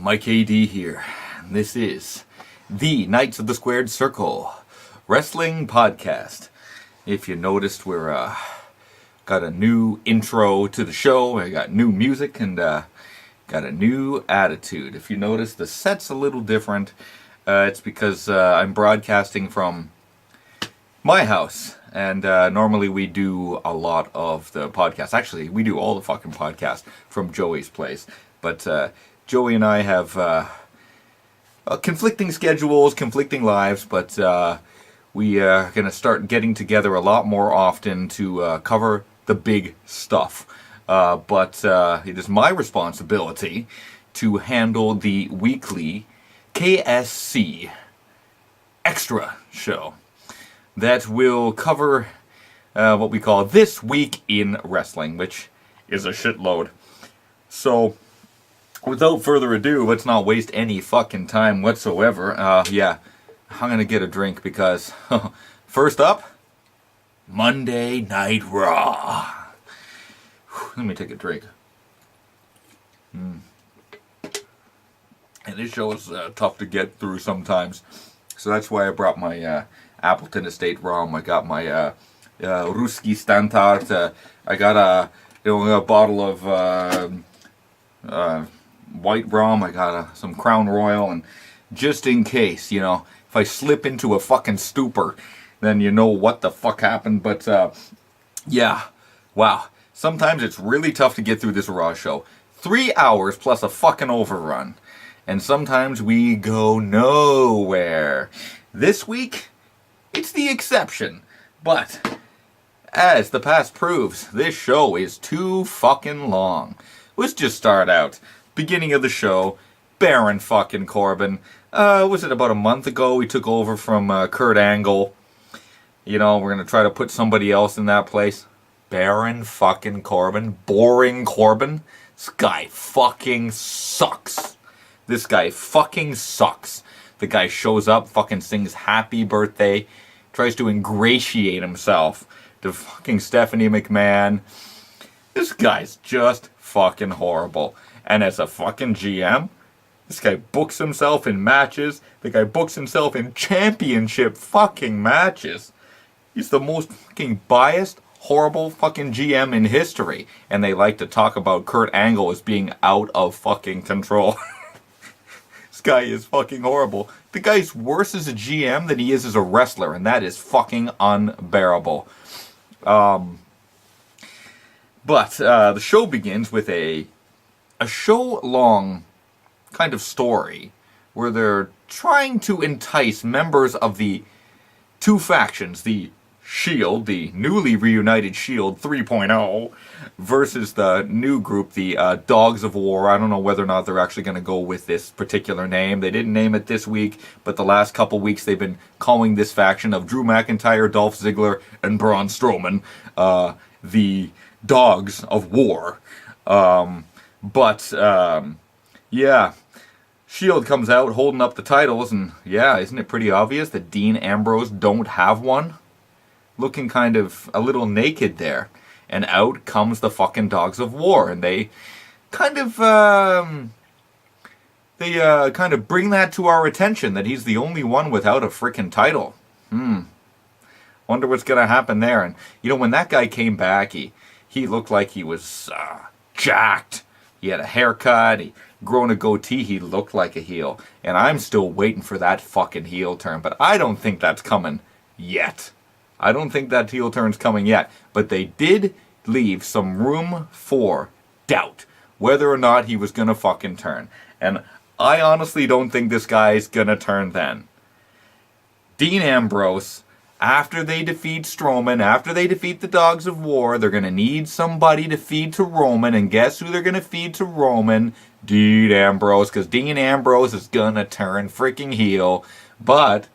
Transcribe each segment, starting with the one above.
Mike AD here. This is the Knights of the Squared Circle Wrestling Podcast. If you noticed, we're got a new intro to the show. I got new music and got a new attitude. If you notice, the set's a little different. It's because I'm broadcasting from my house. And normally we do a lot of the podcasts. Actually, we do all the fucking podcasts from Joey's place. But Joey and I have conflicting schedules, conflicting lives, but we are going to start getting together a lot more often to cover the big stuff. But it is my responsibility to handle the weekly KSC extra show that will cover what we call This Week in Wrestling, which is a shitload. So, without further ado, let's not waste any fucking time whatsoever. I'm gonna get a drink because, first up, Monday Night Raw. Let me take a drink. And this show is tough to get through sometimes. So that's why I brought my Appleton Estate Rum. I got my Ruski Standard. I got a bottle of white rum. I got some Crown Royal, and just in case, if I slip into a fucking stupor, then you know what the fuck happened. But wow. Sometimes it's really tough to get through this Raw show. 3 hours plus a fucking overrun. And sometimes we go nowhere. This week, it's the exception. But, as the past proves, this show is too fucking long. Let's just start out. Beginning of the show, Baron fucking Corbin. Was it about a month ago we took over from Kurt Angle? We're going to try to put somebody else in that place. Baron fucking Corbin. Boring Corbin. This guy fucking sucks. This guy fucking sucks. The guy shows up, fucking sings happy birthday, tries to ingratiate himself to fucking Stephanie McMahon. This guy's just fucking horrible. And as a fucking GM, this guy books himself in matches. The guy books himself in championship fucking matches. He's the most fucking biased, horrible fucking GM in history. And they like to talk about Kurt Angle as being out of fucking control. This guy is fucking horrible. The guy's worse as a GM than he is as a wrestler, and that is fucking unbearable. But the show begins with a show-long kind of story where they're trying to entice members of the two factions, the Shield, the newly reunited Shield 3.0, versus the new group, the Dogs of War. I don't know whether or not they're actually going to go with this particular name. They didn't name it this week, but the last couple weeks they've been calling this faction of Drew McIntyre, Dolph Ziggler, and Braun Strowman the Dogs of War. Shield comes out holding up the titles, and isn't it pretty obvious that Dean Ambrose don't have one? Looking kind of a little naked there. And out comes the fucking Dogs of War, and they kind of bring that to our attention, that he's the only one without a freaking title. Wonder what's gonna happen there. And when that guy came back, he looked like he was jacked. He had a haircut, he grown a goatee, he looked like a heel. And I'm still waiting for that fucking heel turn, but I don't think that's coming yet. I don't think that heel turn's coming yet. But they did leave some room for doubt whether or not he was gonna fucking turn. And I honestly don't think this guy's gonna turn then. Dean Ambrose, after they defeat Strowman, after they defeat the Dogs of War, they're going to need somebody to feed to Roman. And guess who they're going to feed to Roman? Dean Ambrose. Because Dean Ambrose is going to turn freaking heel. But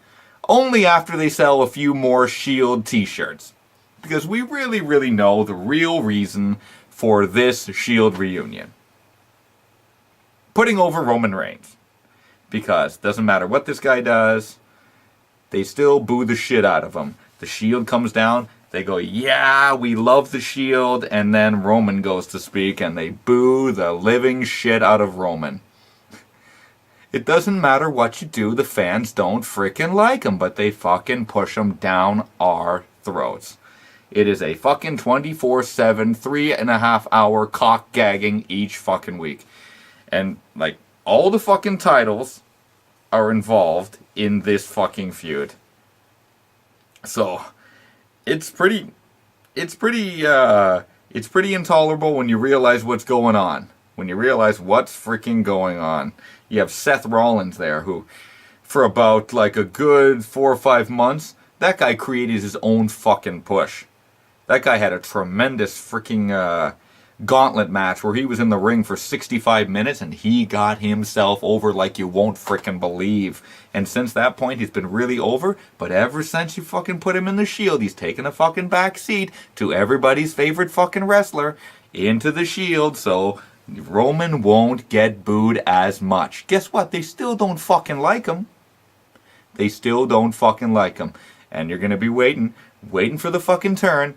only after they sell a few more Shield t-shirts. Because we really, really know the real reason for this Shield reunion. Putting over Roman Reigns. Because it doesn't matter what this guy does, they still boo the shit out of him. The Shield comes down, they go, yeah, we love the Shield, and then Roman goes to speak, and they boo the living shit out of Roman. It doesn't matter what you do, the fans don't freaking like them, but they fucking push them down our throats. It is a fucking 24/7, 3.5 hour cock gagging each fucking week. And, like, all the fucking titles are involved in this fucking feud. So, it's pretty intolerable when you realize what's going on. When you realize what's freaking going on. You have Seth Rollins there, who, for about like a good 4 or 5 months, that guy created his own fucking push. That guy had a tremendous freaking gauntlet match where he was in the ring for 65 minutes and he got himself over like you won't freaking believe. And since that point, he's been really over. But ever since you fucking put him in the Shield, he's taken a fucking back seat to everybody's favorite fucking wrestler into the Shield. So Roman won't get booed as much. Guess what? They still don't fucking like him. They still don't fucking like him. And you're going to be waiting for the fucking turn.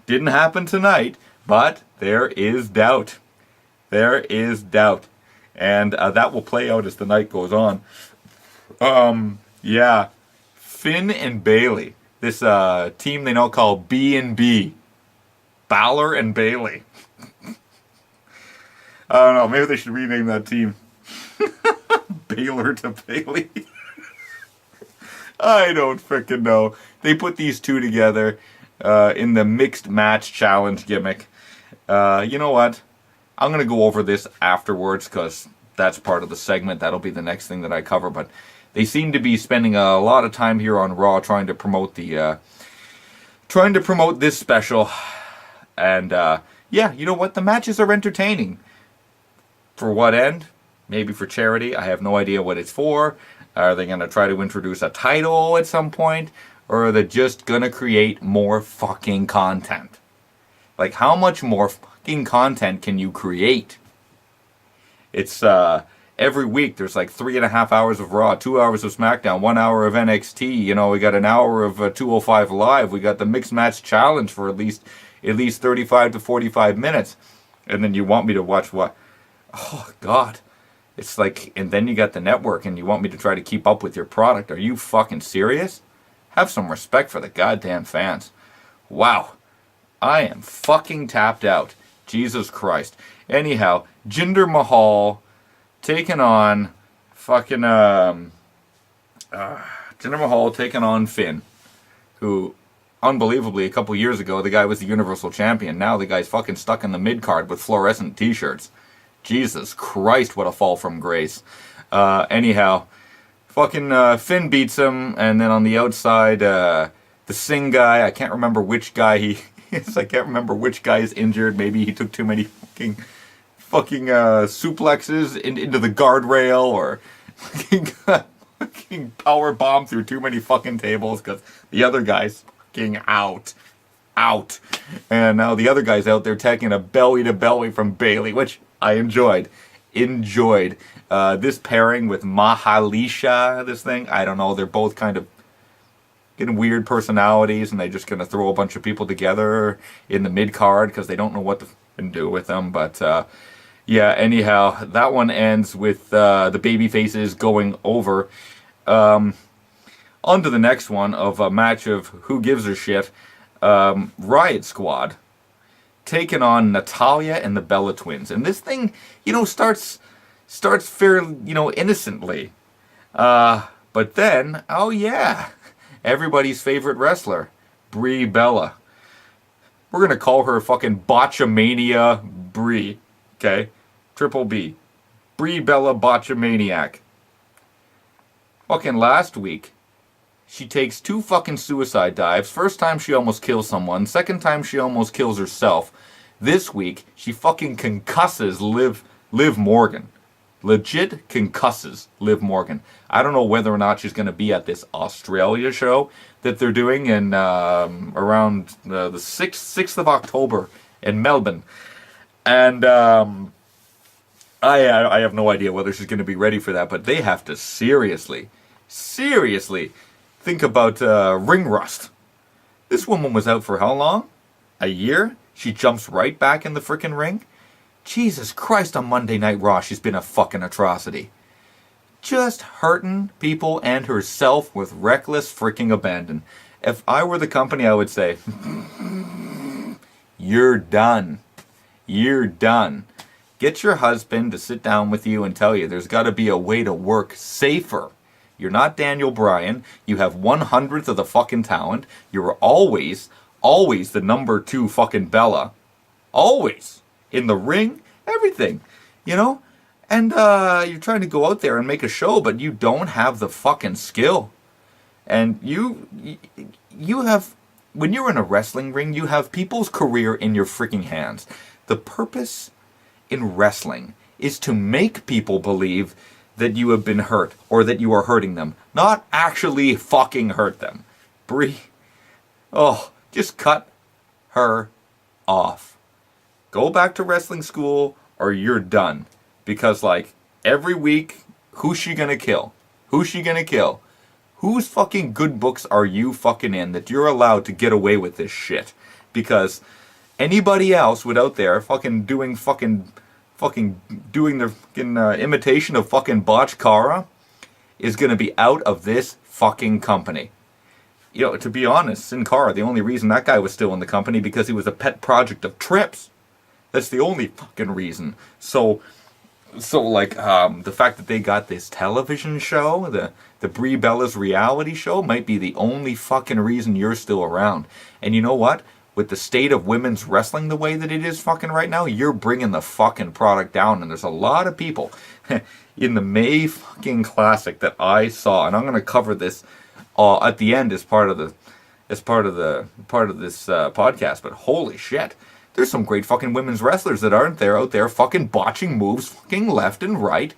Didn't happen tonight, but there is doubt. There is doubt. And that will play out as the night goes on. Yeah. Finn and Bayley. This team they now call B&B. Balor and Bayley. I don't know. Maybe they should rename that team. Baylor to Bayley. I don't frickin' know. They put these two together in the mixed match challenge gimmick. You know what? I'm going to go over this afterwards because that's part of the segment. That'll be the next thing that I cover. But they seem to be spending a lot of time here on Raw trying to promote this special. And yeah, you know what? The matches are entertaining. For what end? Maybe for charity. I have no idea what it's for. Are they going to try to introduce a title at some point? Or are they just going to create more fucking content? Like, how much more fucking content can you create? It's, every week there's like 3.5 hours of Raw, 2 hours of SmackDown, 1 hour of NXT. You know, we got an hour of 205 Live. We got the Mixed Match Challenge for at least 35 to 45 minutes. And then you want me to watch what? Oh, God. It's like, and then you got the network and you want me to try to keep up with your product. Are you fucking serious? Have some respect for the goddamn fans. Wow. I am fucking tapped out. Jesus Christ. Anyhow, Jinder Mahal taking on fucking, Jinder Mahal taking on Finn, who, unbelievably, a couple years ago, the guy was the Universal Champion. Now the guy's fucking stuck in the mid-card with fluorescent t-shirts. Jesus Christ, what a fall from grace. Anyhow, fucking Finn beats him, and then on the outside, the Singh guy, I can't remember which guy he is. I can't remember which guy is injured. Maybe he took too many fucking suplexes into the guardrail, or fucking power bomb through too many fucking tables, because the other guy's fucking out. And now the other guy's out there taking a belly-to-belly from Bayley, which I enjoyed. This pairing with Mahalisha, this thing, I don't know, they're both kind of getting weird personalities, and they're just going to throw a bunch of people together in the mid-card because they don't know what to do with them. But, yeah, anyhow, that one ends with the baby faces going over. On to the next one of a match of Who Gives a Shit. Riot Squad taking on Natalya and the Bella Twins. And this thing, you know, starts fairly, you know, innocently. But then, oh yeah, everybody's favorite wrestler, Brie Bella. We're going to call her fucking Botchamania Brie. Okay? Triple B. Brie Bella Botchamaniac. Fucking last week, she takes 2 fucking suicide dives. First time she almost kills someone. Second time she almost kills herself. This week, she fucking concusses Liv Morgan. Legit concusses Liv Morgan. I don't know whether or not she's going to be at this Australia show that they're doing in around the 6th of October in Melbourne. And I have no idea whether she's going to be ready for that, but they have to seriously think about ring rust. This woman was out for how long? A year? She jumps right back in the frickin' ring? Jesus Christ, on Monday Night Raw, she's been a fucking atrocity. just hurting people and herself with reckless freaking abandon. If I were the company, I would say, you're done. You're done. Get your husband to sit down with you and tell you there's got to be a way to work safer. You're not Daniel Bryan. You have 1/100th of the fucking talent. You're always the number 2 fucking Bella. Always. In the ring, everything. You know? And you're trying to go out there and make a show, but you don't have the fucking skill. And you have, when you're in a wrestling ring, you have people's career in your freaking hands. The purpose in wrestling is to make people believe that you have been hurt or that you are hurting them, not actually fucking hurt them. Brie, just cut her off. Go back to wrestling school or you're done. Because, like, every week, who's she gonna kill? Who's she gonna kill? Whose fucking good books are you fucking in that you're allowed to get away with this shit? Because anybody else out there fucking doing the fucking imitation of fucking Botch Kara is gonna be out of this fucking company. You know, to be honest, Sin Cara, the only reason that guy was still in the company because he was a pet project of Trips. That's the only fucking reason. So like, the fact that they got this television show, the Brie Bella's reality show, might be the only fucking reason you're still around. And you know what? With the state of women's wrestling the way that it is fucking right now, you're bringing the fucking product down. And there's a lot of people in the May fucking Classic that I saw, and I'm gonna cover this at the end as part of this podcast. But holy shit. There's some great fucking women's wrestlers that aren't out there fucking botching moves fucking left and right.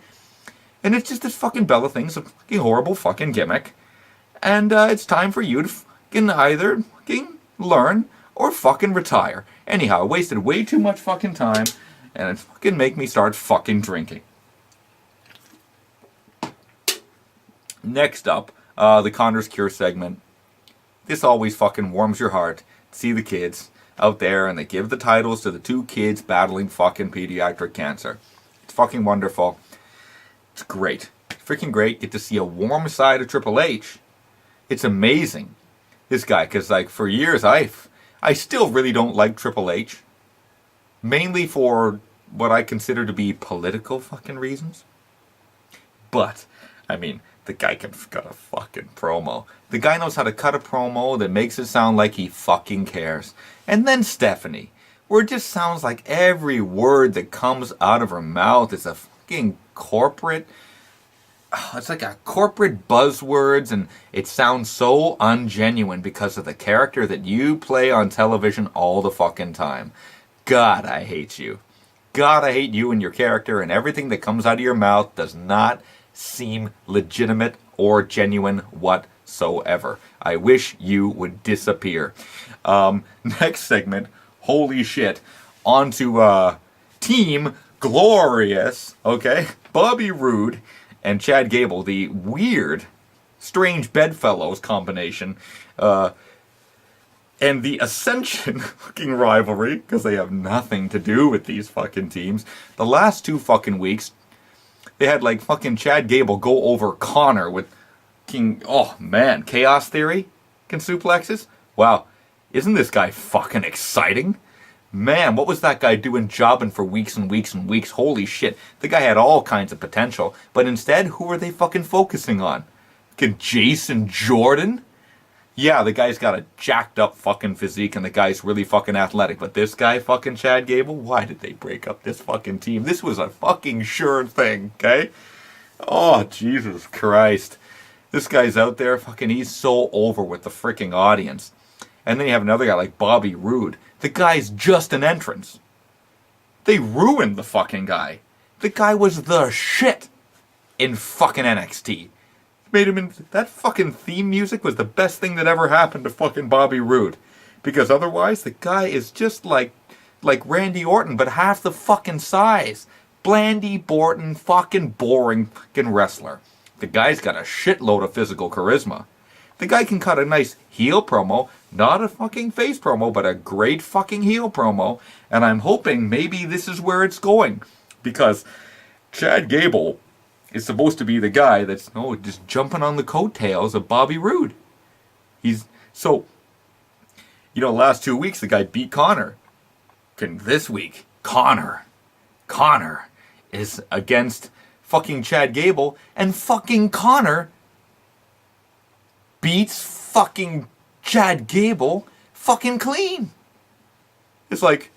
And it's just this fucking Bella thing's a fucking horrible fucking gimmick. And it's time for you to fucking either fucking learn or fucking retire. Anyhow, I wasted way too much fucking time and it fucking make me start fucking drinking. Next up, the Connor's Cure segment. This always fucking warms your heart to see the kids out there and they give the titles to the 2 kids battling fucking pediatric cancer. It's fucking wonderful. It's great. Freaking great. Get to see a warm side of Triple H. It's amazing. This guy, because like for years I still really don't like Triple H. Mainly for what I consider to be political fucking reasons. But, I mean, the guy can cut a fucking promo. The guy knows how to cut a promo that makes it sound like he fucking cares. And then Stephanie, where it just sounds like every word that comes out of her mouth is a fucking corporate... It's like a corporate buzzwords, and it sounds so ungenuine because of the character that you play on television all the fucking time. God, I hate you. God, I hate you and your character, and everything that comes out of your mouth does not seem legitimate or genuine whatsoever. I wish you would disappear. Next segment, holy shit, on to Team Glorious, okay? Bobby Roode and Chad Gable, the weird, strange bedfellows combination, and the Ascension fucking rivalry, because they have nothing to do with these fucking teams. The last 2 fucking weeks, they had like fucking Chad Gable go over Connor with Chaos Theory can suplexes. Wow, isn't this guy fucking exciting? Man, what was that guy doing jobbing for weeks and weeks and weeks? Holy shit, the guy had all kinds of potential. But instead, who are they fucking focusing on? Fucking Jason Jordan? Yeah, the guy's got a jacked up fucking physique and the guy's really fucking athletic. But this guy, fucking Chad Gable, why did they break up this fucking team? This was a fucking sure thing, okay? Oh, Jesus Christ. This guy's out there, fucking, he's so over with the freaking audience. And then you have another guy like Bobby Roode. The guy's just an entrance. They ruined the fucking guy. The guy was the shit in fucking NXT. Made him in... That fucking theme music was the best thing that ever happened to fucking Bobby Roode. Because otherwise, the guy is just like Randy Orton, but half the fucking size. Blandy Borton, fucking boring fucking wrestler. The guy's got a shitload of physical charisma. The guy can cut a nice heel promo, not a fucking face promo, but a great fucking heel promo. And I'm hoping maybe this is where it's going. Because Chad Gable is supposed to be the guy that's just jumping on the coattails of Bobby Roode. He's so, last 2 weeks the guy beat Connor. This week, Connor is against fucking Chad Gable, and fucking Connor beats fucking Chad Gable fucking clean. It's like,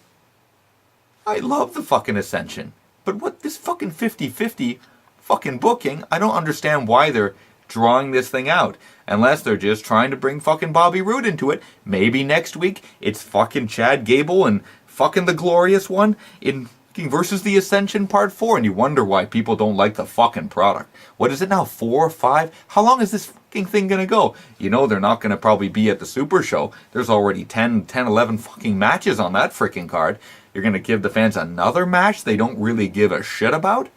I love the fucking Ascension, but what this fucking 50-50 fucking booking, I don't understand why they're drawing this thing out. Unless they're just trying to bring fucking Bobby Roode into it. Maybe next week it's fucking Chad Gable and fucking the Glorious One in versus the Ascension Part 4, and you wonder why people don't like the fucking product. What is it now, 4 or 5? How long is this fucking thing gonna go? They're not gonna probably be at the Super Show. There's already 11 fucking matches on that freaking card. You're gonna give the fans another match they don't really give a shit about?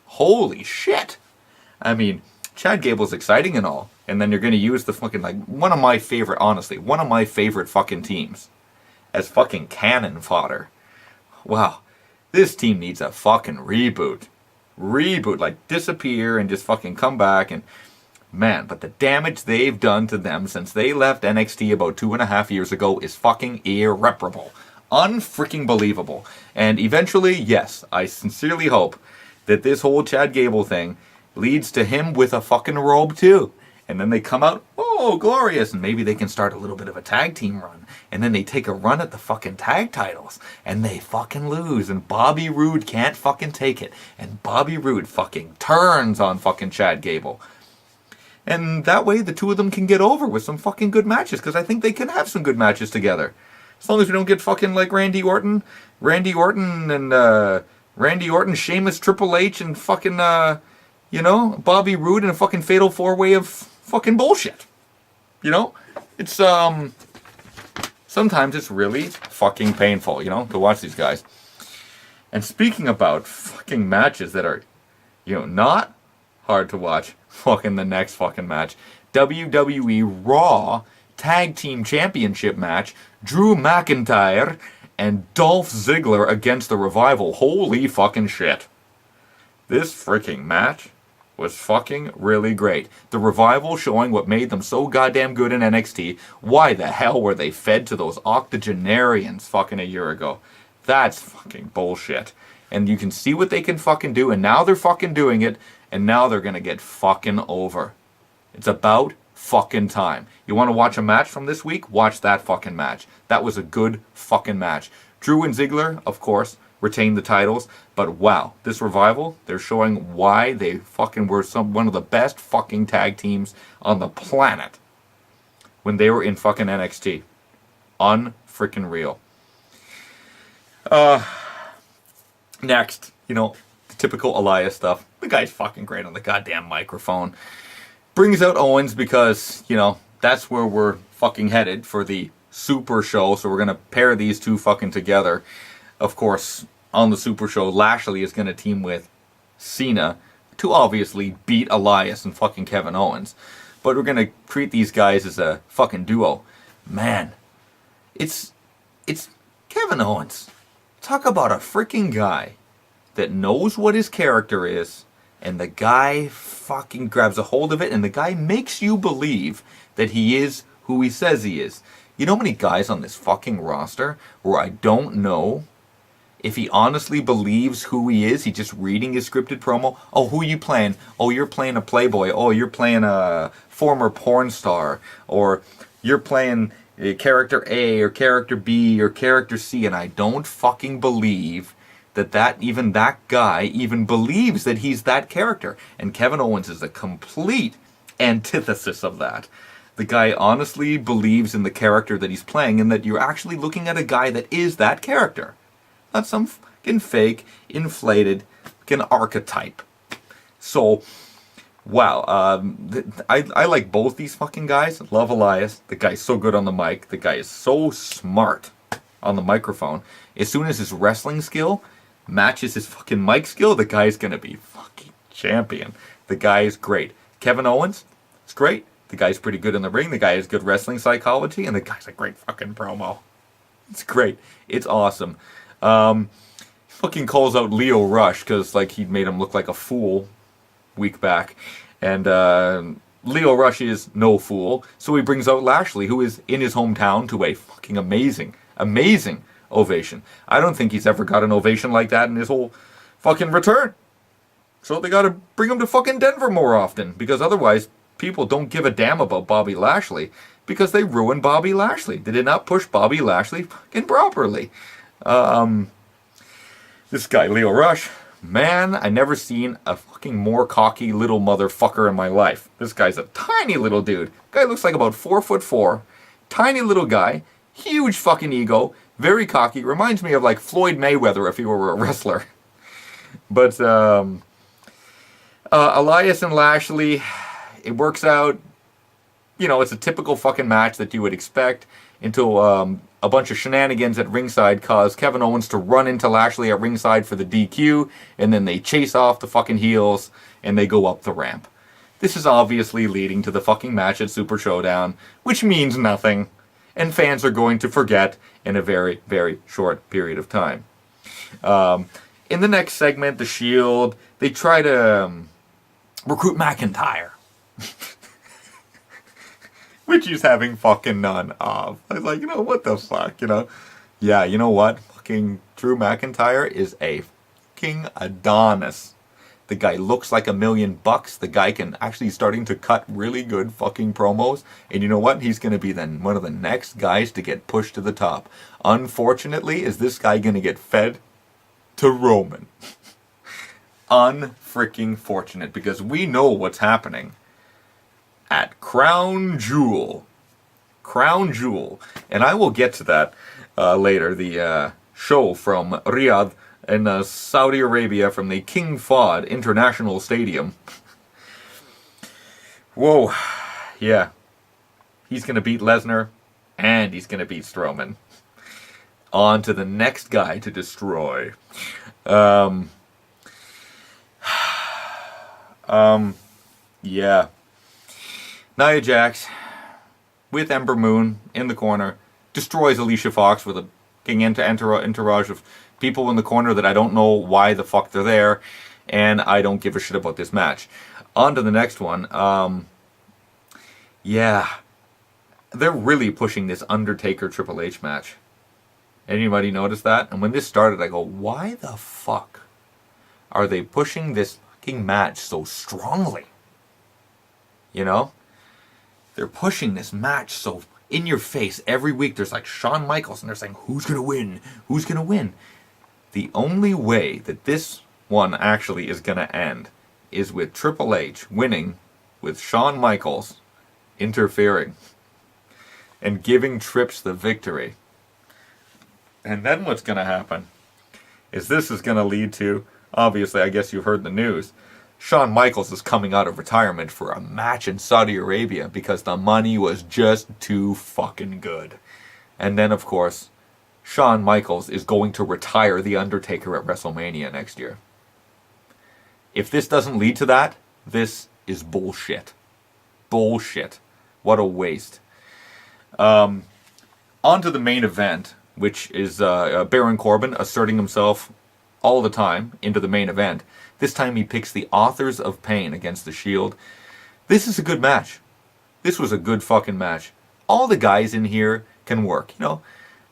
Holy shit! I mean, Chad Gable's exciting and all, and then you're gonna use the fucking, one of my favorite fucking teams as fucking cannon fodder. Wow. This team needs a fucking reboot. Disappear and just fucking come back. And man, but the damage they've done to them since they left NXT about 2.5 years ago is fucking irreparable. Unfreaking believable. And eventually, yes, I sincerely hope that this whole Chad Gable thing leads to him with a fucking robe too. And then they come out, oh, glorious, and maybe they can start a little bit of a tag team run. And then they take a run at the fucking tag titles, and they fucking lose, and Bobby Roode can't fucking take it. And Bobby Roode fucking turns on fucking Chad Gable. And that way the two of them can get over with some fucking good matches, because I think they can have some good matches together. As long as we don't get fucking like Randy Orton, Sheamus, Triple H, and fucking, Bobby Roode in a fucking fatal 4-way of fucking bullshit. It's, sometimes it's really fucking painful, to watch these guys. And speaking about fucking matches that are, not hard to watch, fucking the next fucking match, WWE Raw Tag Team Championship match, Drew McIntyre and Dolph Ziggler against the Revival. Holy fucking shit. This freaking match was fucking really great. The Revival showing what made them so goddamn good in NXT. Why the hell were they fed to those octogenarians fucking a year ago? That's fucking bullshit. And you can see what they can fucking do, and now they're fucking doing it, and now they're gonna get fucking over. It's about fucking time. You want to watch a match from this week? Watch that fucking match. That was a good fucking match. Drew and Ziggler, of course, retained the titles, but wow, this Revival, they're showing why they fucking were one of the best fucking tag teams on the planet when they were in fucking NXT. Unfreaking real. Next, the typical Elias stuff. The guy's fucking great on the goddamn microphone. Brings out Owens because, that's where we're fucking headed for the Super Show, so we're gonna pair these two fucking together. Of course, on the Super Show, Lashley is going to team with Cena to obviously beat Elias and fucking Kevin Owens. But we're going to treat these guys as a fucking duo. Man, it's Kevin Owens. Talk about a freaking guy that knows what his character is, and the guy fucking grabs a hold of it, and the guy makes you believe that he is who he says he is. You know how many guys on this fucking roster where I don't know if he honestly believes who he is? He's just reading his scripted promo. Oh, who are you playing? Oh, you're playing a playboy. Oh, you're playing a former porn star. Or you're playing character A or character B or character C. And I don't fucking believe that guy even believes that he's that character. And Kevin Owens is a complete antithesis of that. The guy honestly believes in the character that he's playing, and that you're actually looking at a guy that is that character. Not some fucking fake, inflated fucking archetype. So, wow. I like both these fucking guys. Love Elias. The guy's so good on the mic. The guy is so smart on the microphone. As soon as his wrestling skill matches his fucking mic skill, the guy's gonna be fucking champion. The guy is great. Kevin Owens is great. The guy's pretty good in the ring. The guy has good wrestling psychology. And the guy's a great fucking promo. It's great. It's awesome. Fucking calls out Leo Rush because he made him look like a fool week back. And Lio Rush is no fool, so he brings out Lashley, who is in his hometown, to a fucking amazing ovation. I don't think he's ever got an ovation like that in his whole fucking return. So they gotta bring him to fucking Denver more often, because otherwise people don't give a damn about Bobby Lashley, because they ruined Bobby Lashley. They did not push Bobby Lashley fucking properly. This guy, Lio Rush, man, I never seen a fucking more cocky little motherfucker in my life. This guy's a tiny little dude. Guy looks like about 4'4", tiny little guy, huge fucking ego, very cocky. Reminds me of like Floyd Mayweather if he were a wrestler. But Elias and Lashley, it works out. You know, it's a typical fucking match that you would expect until a bunch of shenanigans at ringside cause Kevin Owens to run into Lashley at ringside for the DQ, and then they chase off the fucking heels and they go up the ramp. This is obviously leading to the fucking match at Super Showdown, which means nothing, and fans are going to forget in a very, very short period of time. In the next segment, The Shield, they try to recruit McIntyre. Which he's having fucking none of. I was like, you know, what the fuck, you know? Yeah, you know what? Fucking Drew McIntyre is a fucking Adonis. The guy looks like $1 million. The guy can actually starting to cut really good fucking promos. And you know what? He's going to be then one of the next guys to get pushed to the top. Unfortunately, is this guy going to get fed to Roman? Unfreaking fortunate, because we know what's happening at Crown Jewel. Crown Jewel. And I will get to that later. The show from Riyadh in Saudi Arabia from the King Fahd International Stadium. Whoa. Yeah. He's going to beat Lesnar and he's going to beat Strowman. On to the next guy to destroy. Yeah. Nia Jax, with Ember Moon in the corner, destroys Alicia Fox with a king entourage of people in the corner that I don't know why the fuck they're there, and I don't give a shit about this match. On to the next one. Yeah. They're really pushing this Undertaker Triple H match. Anybody notice that? And when this started, I go, why the fuck are they pushing this fucking match so strongly? You know? They're pushing this match so in your face. Every week there's like Shawn Michaels and they're saying, who's going to win? Who's going to win? The only way that this one actually is going to end is with Triple H winning with Shawn Michaels interfering and giving Trips the victory. And then what's going to happen is this is going to lead to, obviously, I guess you've heard the news, Shawn Michaels is coming out of retirement for a match in Saudi Arabia because the money was just too fucking good. And then, of course, Shawn Michaels is going to retire The Undertaker at WrestleMania next year. If this doesn't lead to that, this is bullshit. Bullshit. What a waste. On to the main event, which is Baron Corbin asserting himself all the time into the main event. This time he picks the Authors of Pain against The Shield. This is a good match. This was a good fucking match. All the guys in here can work, you know.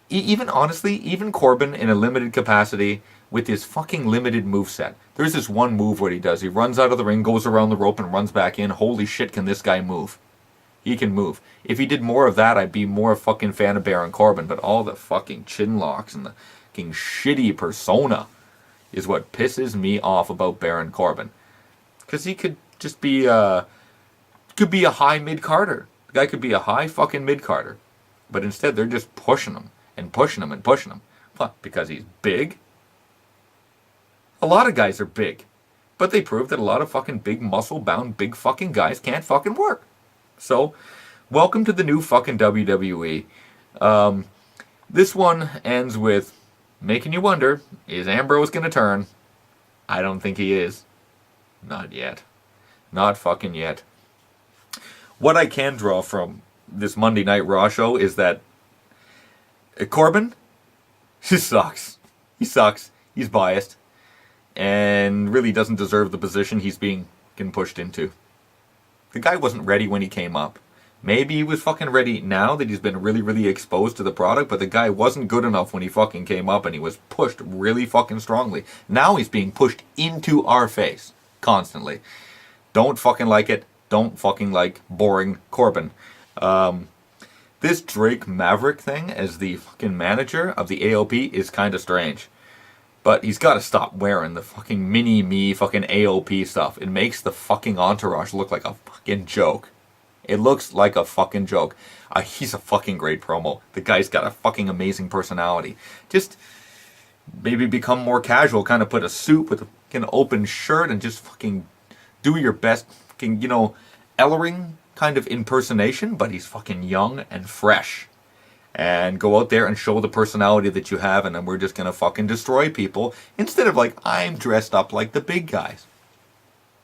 Even, honestly, even Corbin in a limited capacity with his fucking limited moveset. There's this one move what he does. He runs out of the ring, goes around the rope, and runs back in. Holy shit, can this guy move. He can move. If he did more of that, I'd be more a fucking fan of Baron Corbin. But all the fucking chin locks and the fucking shitty persona is what pisses me off about Baron Corbin. Because he could just be a high mid-carder. The guy could be a high fucking mid-carder. But instead, they're just pushing him and pushing him and pushing him. What? Because he's big? A lot of guys are big. But they prove that a lot of fucking big, muscle-bound, big fucking guys can't fucking work. So, welcome to the new fucking WWE. This one ends with making you wonder, is Ambrose going to turn? I don't think he is. Not yet. Not fucking yet. What I can draw from this Monday Night Raw show is that Corbin, he sucks. He sucks. He's biased. And really doesn't deserve the position he's being fucking pushed into. The guy wasn't ready when he came up. Maybe he was fucking ready now that he's been really, really exposed to the product, but the guy wasn't good enough when he fucking came up, and he was pushed really fucking strongly. Now he's being pushed into our face constantly. Don't fucking like it. Don't fucking like boring Corbin. This Drake Maverick thing as the fucking manager of the AOP is kind of strange. But he's got to stop wearing the fucking mini-me fucking AOP stuff. It makes the fucking entourage look like a fucking joke. It looks like a fucking joke. He's a fucking great promo. The guy's got a fucking amazing personality. Just maybe become more casual. Kind of put a suit with a fucking open shirt and just fucking do your best fucking, Ellering kind of impersonation. But he's fucking young and fresh. And go out there and show the personality that you have, and then we're just gonna fucking destroy people instead of like, I'm dressed up like the big guys.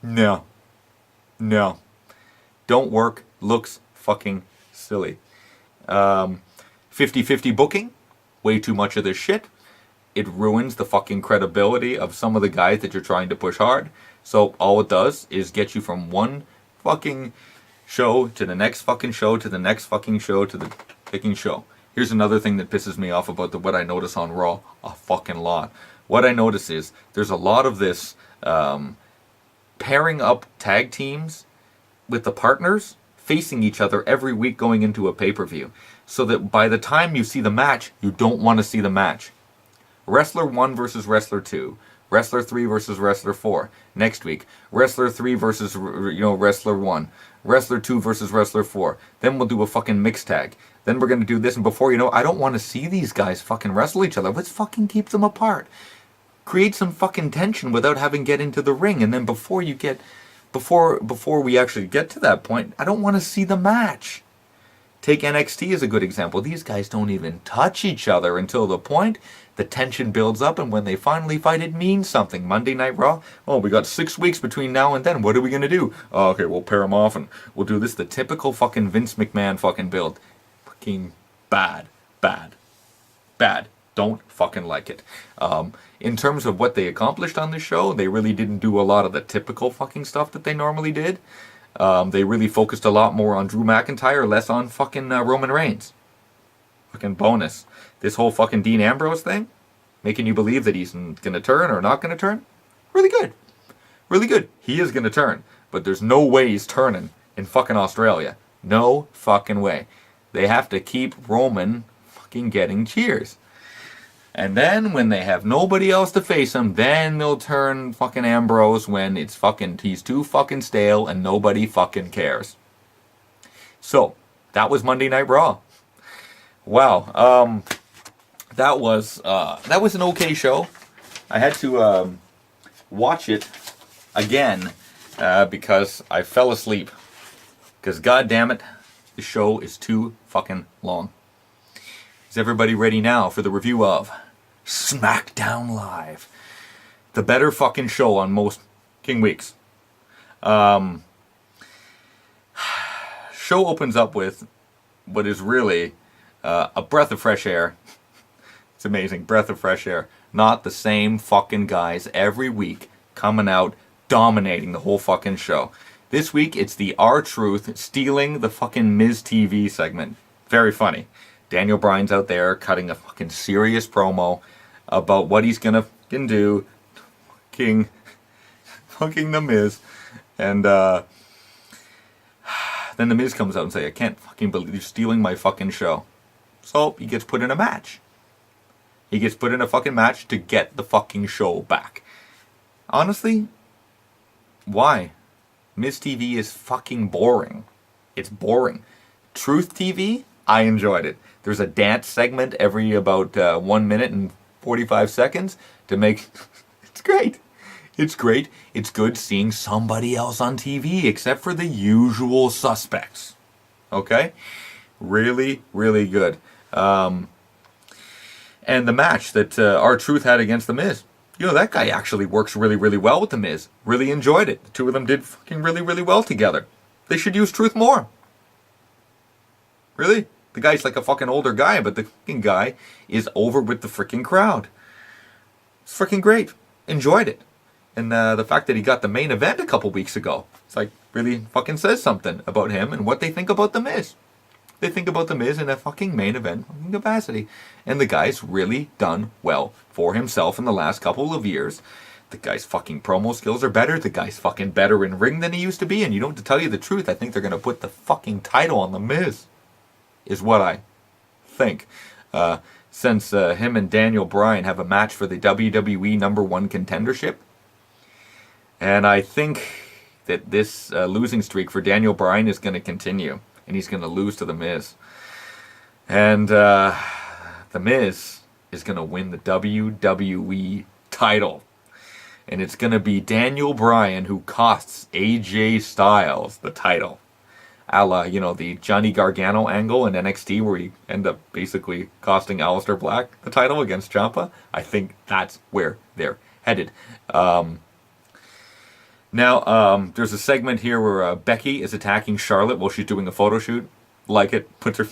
No. Don't work. Looks fucking silly. 50-50 booking. Way too much of this shit. It ruins the fucking credibility of some of the guys that you're trying to push hard. So all it does is get you from one fucking show to the next fucking show to the next fucking show to the fucking show. Here's another thing that pisses me off about what I notice on Raw a fucking lot. What I notice is there's a lot of this pairing up tag teams with the partners facing each other every week going into a pay-per-view. So that by the time you see the match, you don't want to see the match. Wrestler 1 versus Wrestler 2. Wrestler 3 versus Wrestler 4. Next week, Wrestler 3 versus, Wrestler 1. Wrestler 2 versus Wrestler 4. Then we'll do a fucking mixed tag. Then we're going to do this, and before you know, I don't want to see these guys fucking wrestle each other. Let's fucking keep them apart. Create some fucking tension without having get into the ring, and then before we actually get to that point, I don't want to see the match. Take NXT as a good example. These guys don't even touch each other until the point the tension builds up, and when they finally fight, it means something. Monday Night Raw, oh, we got 6 weeks between now and then. What are we going to do? Oh, okay, we'll pair them off, and we'll do this. The typical fucking Vince McMahon fucking build. Fucking bad. Don't fucking like it. In terms of what they accomplished on this show, they really didn't do a lot of the typical fucking stuff that they normally did. They really focused a lot more on Drew McIntyre, less on fucking Roman Reigns. Fucking bonus. This whole fucking Dean Ambrose thing, making you believe that he's going to turn or not going to turn, really good. Really good. He is going to turn, but there's no way he's turning in fucking Australia. No fucking way. They have to keep Roman fucking getting cheers. And then when they have nobody else to face him, then they'll turn fucking Ambrose when it's fucking, he's too fucking stale and nobody fucking cares. So, that was Monday Night Raw. Wow. That was an okay show. I had to watch it again because I fell asleep. Because goddammit, the show is too fucking long. Is everybody ready now for the review of SmackDown Live? The better fucking show on most King Weeks. Show opens up with what is really a breath of fresh air. It's amazing. Breath of fresh air. Not the same fucking guys every week coming out dominating the whole fucking show. This week it's the R-Truth stealing the fucking Miz TV segment. Very funny. Daniel Bryan's out there cutting a fucking serious promo about what he's gonna fucking do. Fucking the Miz. And then the Miz comes out and says, I can't fucking believe you're stealing my fucking show. So he gets put in a match. He gets put in a fucking match to get the fucking show back. Honestly, why? Miz TV is fucking boring. It's boring. Truth TV, I enjoyed it. There's a dance segment every about 1 minute and 45 seconds to make... It's great. It's great. It's good seeing somebody else on TV except for the usual suspects. Okay? Really, really good. And the match that R-Truth had against The Miz. That guy actually works really, really well with The Miz. Really enjoyed it. The two of them did fucking really, really well together. They should use Truth more. Really? The guy's like a fucking older guy, but the fucking guy is over with the freaking crowd. It's freaking great. Enjoyed it. And the fact that he got the main event a couple weeks ago, it's like really fucking says something about him and what they think about The Miz. They think about The Miz in a fucking main event capacity. And the guy's really done well for himself in the last couple of years. The guy's fucking promo skills are better. The guy's fucking better in ring than he used to be. And you know, to tell you the truth, I think they're going to put the fucking title on The Miz. Is what I think. Since him and Daniel Bryan have a match for the WWE #1 contendership. And I think that this losing streak for Daniel Bryan is going to continue. And he's going to lose to The Miz. And The Miz is going to win the WWE title. And it's going to be Daniel Bryan who costs AJ Styles the title. A la, you know, the Johnny Gargano angle in NXT where he ended up basically costing Aleister Black the title against Ciampa. I think that's where they're headed. Now, there's a segment here where Becky is attacking Charlotte while she's doing a photo shoot. Like it, puts her...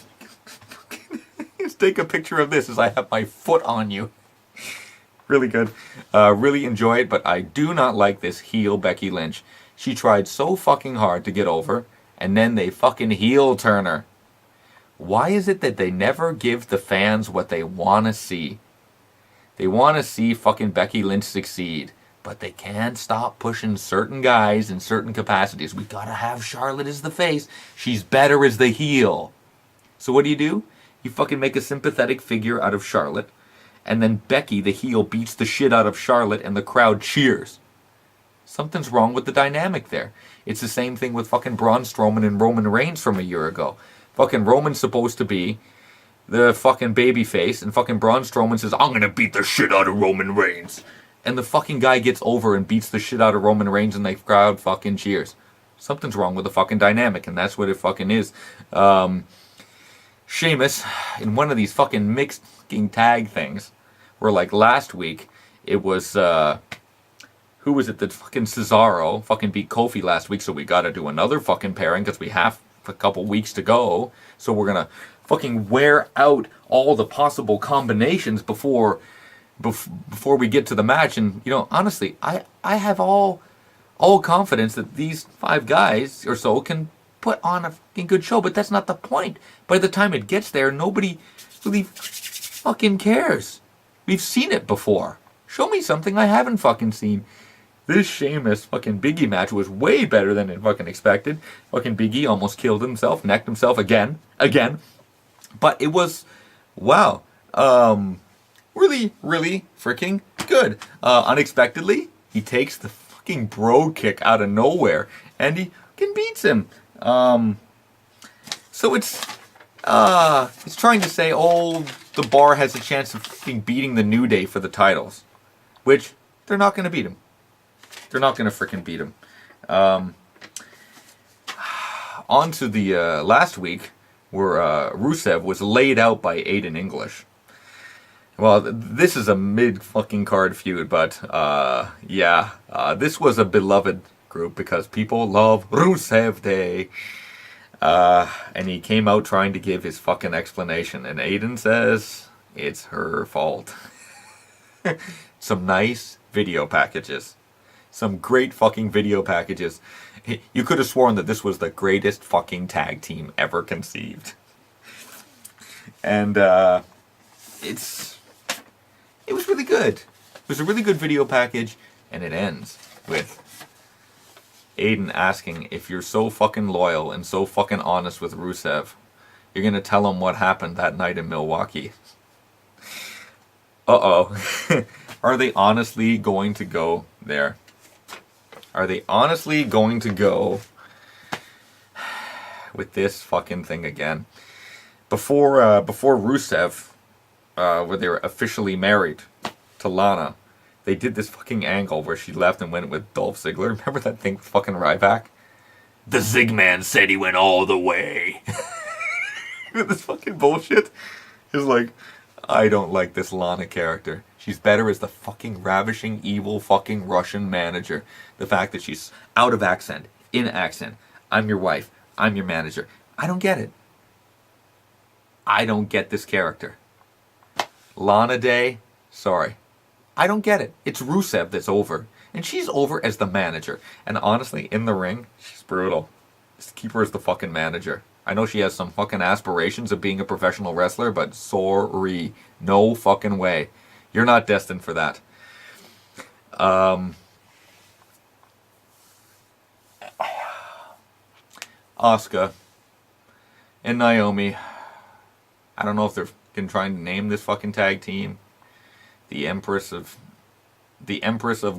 Let's take a picture of this as I have my foot on you. Really good. Really enjoy it, but I do not like this heel Becky Lynch. She tried so fucking hard to get over, and then they fucking heel turn her. Why is it that they never give the fans what they want to see? They want to see fucking Becky Lynch succeed. But they can't stop pushing certain guys in certain capacities. We gotta have Charlotte as the face. She's better as the heel. So what do? You fucking make a sympathetic figure out of Charlotte. And then Becky, the heel, beats the shit out of Charlotte and the crowd cheers. Something's wrong with the dynamic there. It's the same thing with fucking Braun Strowman and Roman Reigns from a year ago. Fucking Roman's supposed to be the fucking babyface. And fucking Braun Strowman says, I'm gonna beat the shit out of Roman Reigns. And the fucking guy gets over and beats the shit out of Roman Reigns and the crowd fucking cheers. Something's wrong with the fucking dynamic, and that's what it fucking is. Sheamus, in one of these fucking mixed fucking tag things, where like last week, it was, who was it that fucking Cesaro fucking beat Kofi last week, so we gotta do another fucking pairing, because we have a couple weeks to go, so we're gonna fucking wear out all the possible combinations before we get to the match. And you know, honestly, I have all confidence that these 5 guys or so can put on a fucking good show, but that's not the point. By the time it gets there, nobody really fucking cares. We've seen it before. Show me something I haven't fucking seen. This Sheamus fucking Biggie match was way better than it fucking expected. Fucking Biggie almost killed himself, necked himself again. But it was, wow, really, really freaking good. Unexpectedly, he takes the fucking bro kick out of nowhere, and he fucking beats him. So it's trying to say, oh, the Bar has a chance of fucking beating the New Day for the titles, which they're not going to beat him. They're not going to freaking beat him. On to the last week, where Rusev was laid out by Aiden English. Well, this is a mid-fucking-card feud, but, yeah. This was a beloved group because people love Rusev Day. And he came out trying to give his fucking explanation, and Aiden says it's her fault. Some nice video packages. Some great fucking video packages. You could have sworn that this was the greatest fucking tag team ever conceived. And, it was really good. It was a really good video package, and it ends with Aiden asking if you're so fucking loyal and so fucking honest with Rusev, you're gonna tell him what happened that night in Milwaukee. Uh-oh. Are they honestly going to go there? Are they honestly going to go with this fucking thing again? Before Rusev, where they were officially married to Lana, they did this fucking angle where she left and went with Dolph Ziggler. Remember that thing with fucking Ryback? The Zigman said he went all the way. This fucking bullshit. It's like, I don't like this Lana character. She's better as the fucking ravishing, evil fucking Russian manager. The fact that she's out of accent, in accent. I'm your wife. I'm your manager. I don't get it. I don't get this character. Lana Day, sorry. I don't get it. It's Rusev that's over. And she's over as the manager. And honestly, in the ring, she's brutal. Just keep her as the fucking manager. I know she has some fucking aspirations of being a professional wrestler, but sorry. No fucking way. You're not destined for that. Asuka and Naomi. I don't know if they're trying to name this fucking tag team the Empress of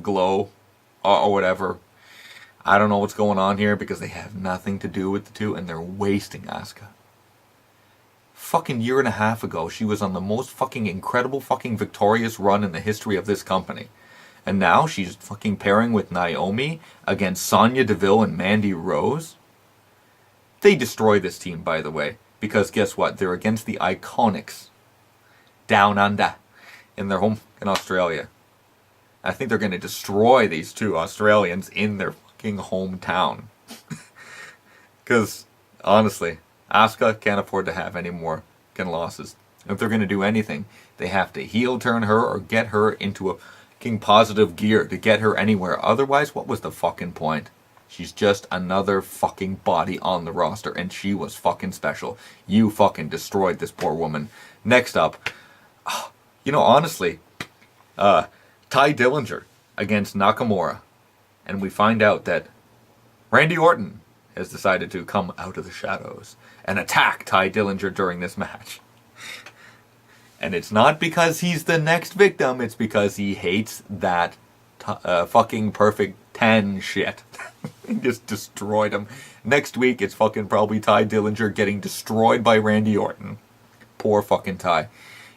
Glow or whatever. I don't know what's going on here because they have nothing to do with the two and they're wasting Asuka. Fucking year and a half ago, she was on the most fucking incredible fucking victorious run in the history of this company. And now she's fucking pairing with Naomi against Sonya Deville and Mandy Rose. They destroy this team, by the way, because guess what? They're against the Iconics down under in their home in Australia. I think they're going to destroy these two Australians in their fucking hometown. Because, honestly, Asuka can't afford to have any more fucking losses. If they're going to do anything, they have to heel turn her or get her into a fucking positive gear to get her anywhere. Otherwise, what was the fucking point? She's just another fucking body on the roster, and she was fucking special. You fucking destroyed this poor woman. Next up, honestly, Ty Dillinger against Nakamura. And we find out that Randy Orton has decided to come out of the shadows and attack Ty Dillinger during this match. And it's not because he's the next victim, it's because he hates that fucking perfect 10 shit. He just destroyed him. Next week, it's fucking probably Ty Dillinger getting destroyed by Randy Orton. Poor fucking Ty.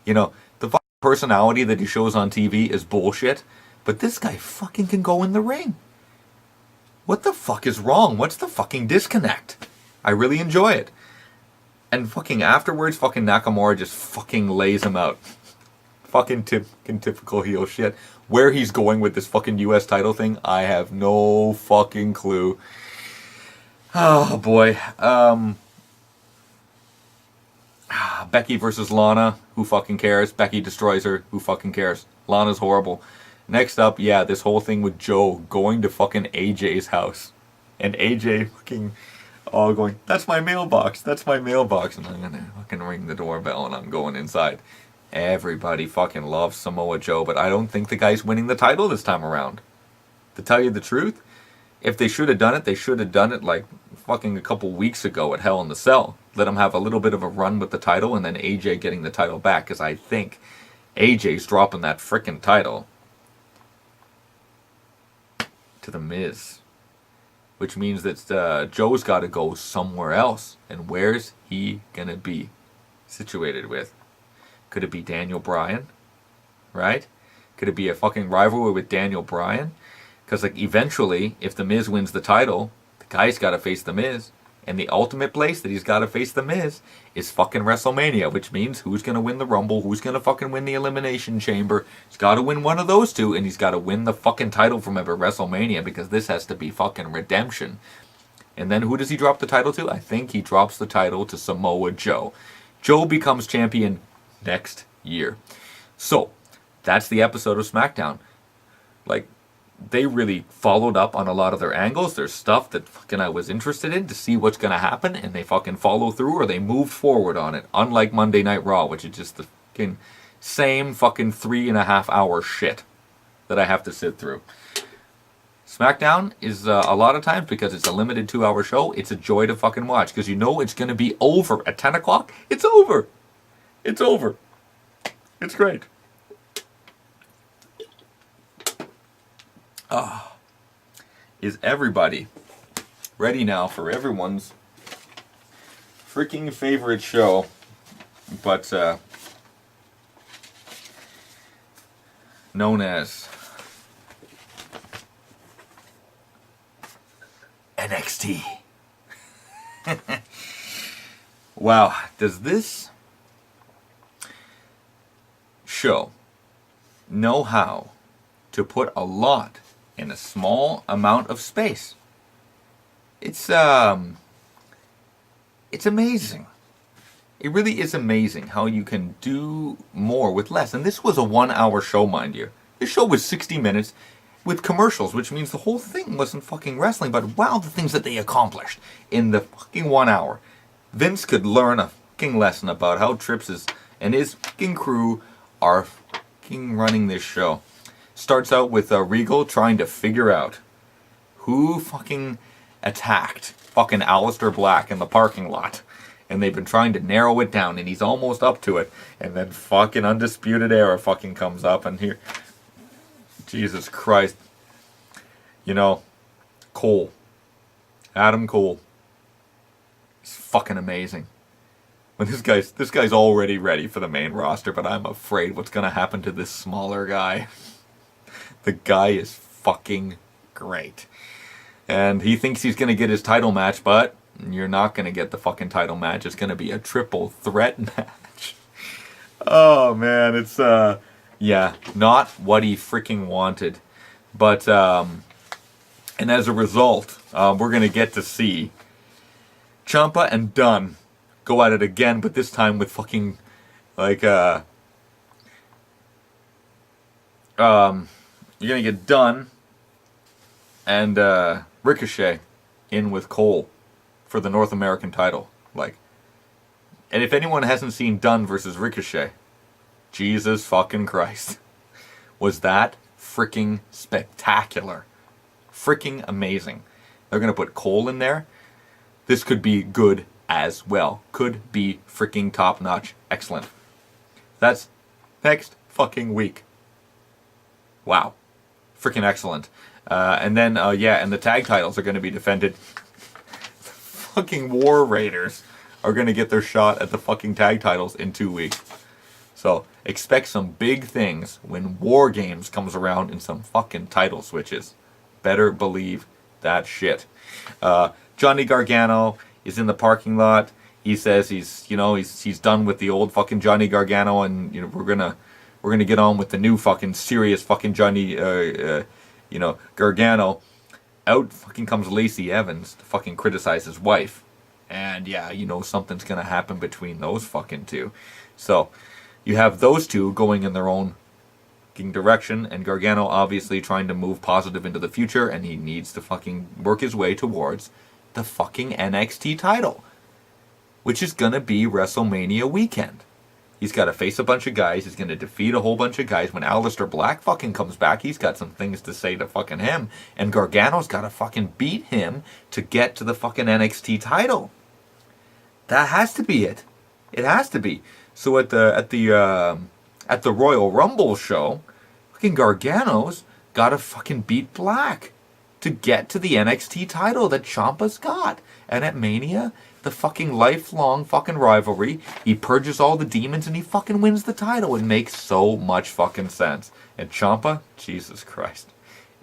The fucking personality that he shows on TV is bullshit, but this guy fucking can go in the ring. What the fuck is wrong? What's the fucking disconnect? I really enjoy it. And fucking afterwards, fucking Nakamura just fucking lays him out. Fucking typical heel shit. Where he's going with this fucking US title thing, I have no fucking clue. Oh boy. Becky versus Lana, who fucking cares? Becky destroys her, who fucking cares? Lana's horrible. Next up, this whole thing with Joe going to fucking AJ's house. And AJ fucking going, that's my mailbox, and I'm gonna fucking ring the doorbell and I'm going inside. Everybody fucking loves Samoa Joe, but I don't think the guy's winning the title this time around. To tell you the truth, if they should have done it, they should have done it like fucking a couple weeks ago at Hell in the Cell. Let him have a little bit of a run with the title and then AJ getting the title back, because I think AJ's dropping that frickin' title to The Miz. Which means that Joe's got to go somewhere else. And where's he going to be situated with? Could it be Daniel Bryan? Right? Could it be a fucking rivalry with Daniel Bryan? Because eventually, if The Miz wins the title, the guy's got to face The Miz. And the ultimate place that he's got to face The Miz is fucking WrestleMania. Which means who's going to win the Rumble? Who's going to fucking win the Elimination Chamber? He's got to win one of those two. And he's got to win the fucking title from him at WrestleMania. Because this has to be fucking redemption. And then who does he drop the title to? I think he drops the title to Samoa Joe. Joe becomes champion next year. So, that's the episode of SmackDown. They really followed up on a lot of their angles. There's stuff that fucking I was interested in to see what's going to happen, and they fucking follow through or they moved forward on it. Unlike Monday Night Raw, which is just the fucking same fucking 3.5 hour shit that I have to sit through. SmackDown is a lot of times, because it's a limited 2-hour show, it's a joy to fucking watch, because you know it's going to be over at 10 o'clock. It's over. It's over. It's great. Is everybody ready now for everyone's freaking favorite show? But known as NXT. Wow, does this show know how to put a lot in a small amount of space? It's amazing. It really is amazing how you can do more with less. And this was a 1-hour show, mind you. This show was 60 minutes, with commercials, which means the whole thing wasn't fucking wrestling, but wow, the things that they accomplished in the fucking 1 hour. Vince could learn a fucking lesson about how Trips and his fucking crew are fucking running this show. Starts out with Regal trying to figure out who fucking attacked fucking Aleister Black in the parking lot. And they've been trying to narrow it down, and he's almost up to it. And then fucking Undisputed Era fucking comes up, and here... Jesus Christ. You know, Cole. Adam Cole. He's fucking amazing. When this guy's already ready for the main roster, but I'm afraid what's gonna happen to this smaller guy. The guy is fucking great. And he thinks he's gonna get his title match, but you're not gonna get the fucking title match. It's gonna be a triple threat match. Oh man, it's yeah, not what he freaking wanted. But and as a result, we're gonna get to see Ciampa and Dunn go at it again, but this time with fucking like you're gonna get Dunn and Ricochet in with Cole for the North American title. Like, and if anyone hasn't seen Dunn versus Ricochet, Jesus fucking Christ, was that freaking spectacular, freaking amazing. They're gonna put Cole in there. This could be good as well. Could be freaking top notch. Excellent. That's next fucking week. Wow. Freaking excellent. And then, yeah, and the tag titles are going to be defended. Fucking War Raiders are going to get their shot at the fucking tag titles in 2 weeks. So, expect some big things when War Games comes around and some fucking title switches. Better believe that shit. Johnny Gargano is in the parking lot. He says he's done with the old fucking Johnny Gargano, and we're gonna get on with the new fucking serious fucking Johnny Gargano. Out fucking comes Lacey Evans to fucking criticize his wife. And yeah, something's gonna happen between those fucking two. So you have those two going in their own fucking direction, and Gargano obviously trying to move positive into the future, and he needs to fucking work his way towards the fucking NXT title, which is gonna be WrestleMania weekend. He's got to face a bunch of guys. He's going to defeat a whole bunch of guys. When Aleister Black fucking comes back, he's got some things to say to fucking him. And Gargano's got to fucking beat him to get to the fucking NXT title. That has to be it. It has to be. So at the Royal Rumble show, fucking Gargano's got to fucking beat Black to get to the NXT title that Ciampa's got. And at Mania, the fucking lifelong fucking rivalry, he purges all the demons and he fucking wins the title. It makes so much fucking sense. And Ciampa, Jesus Christ,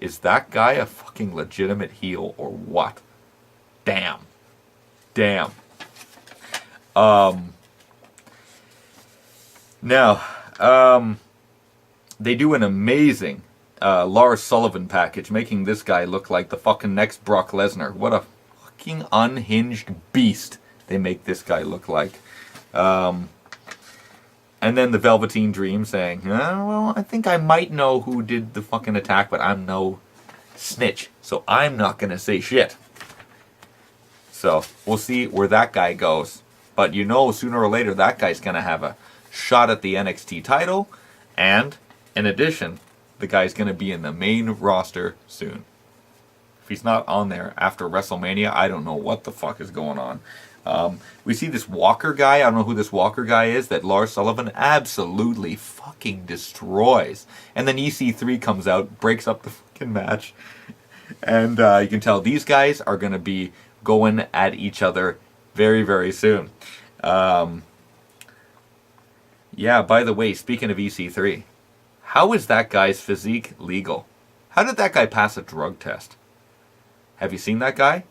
is that guy a fucking legitimate heel or what? Damn. Now, they do an amazing Lars Sullivan package, making this guy look like the fucking next Brock Lesnar. What a fucking unhinged beast they make this guy look like. And then the Velveteen Dream saying, well, I think I might know who did the fucking attack, but I'm no snitch, so I'm not going to say shit. So, we'll see where that guy goes. But sooner or later, that guy's going to have a shot at the NXT title, and, in addition, the guy's going to be in the main roster soon. If he's not on there after WrestleMania, I don't know what the fuck is going on. We see this Walker guy. I don't know who this Walker guy is that Lars Sullivan absolutely fucking destroys. And then EC3 comes out, breaks up the fucking match. And you can tell these guys are going to be going at each other very, very soon. Yeah, by the way, speaking of EC3, how is that guy's physique legal? How did that guy pass a drug test? Have you seen that guy?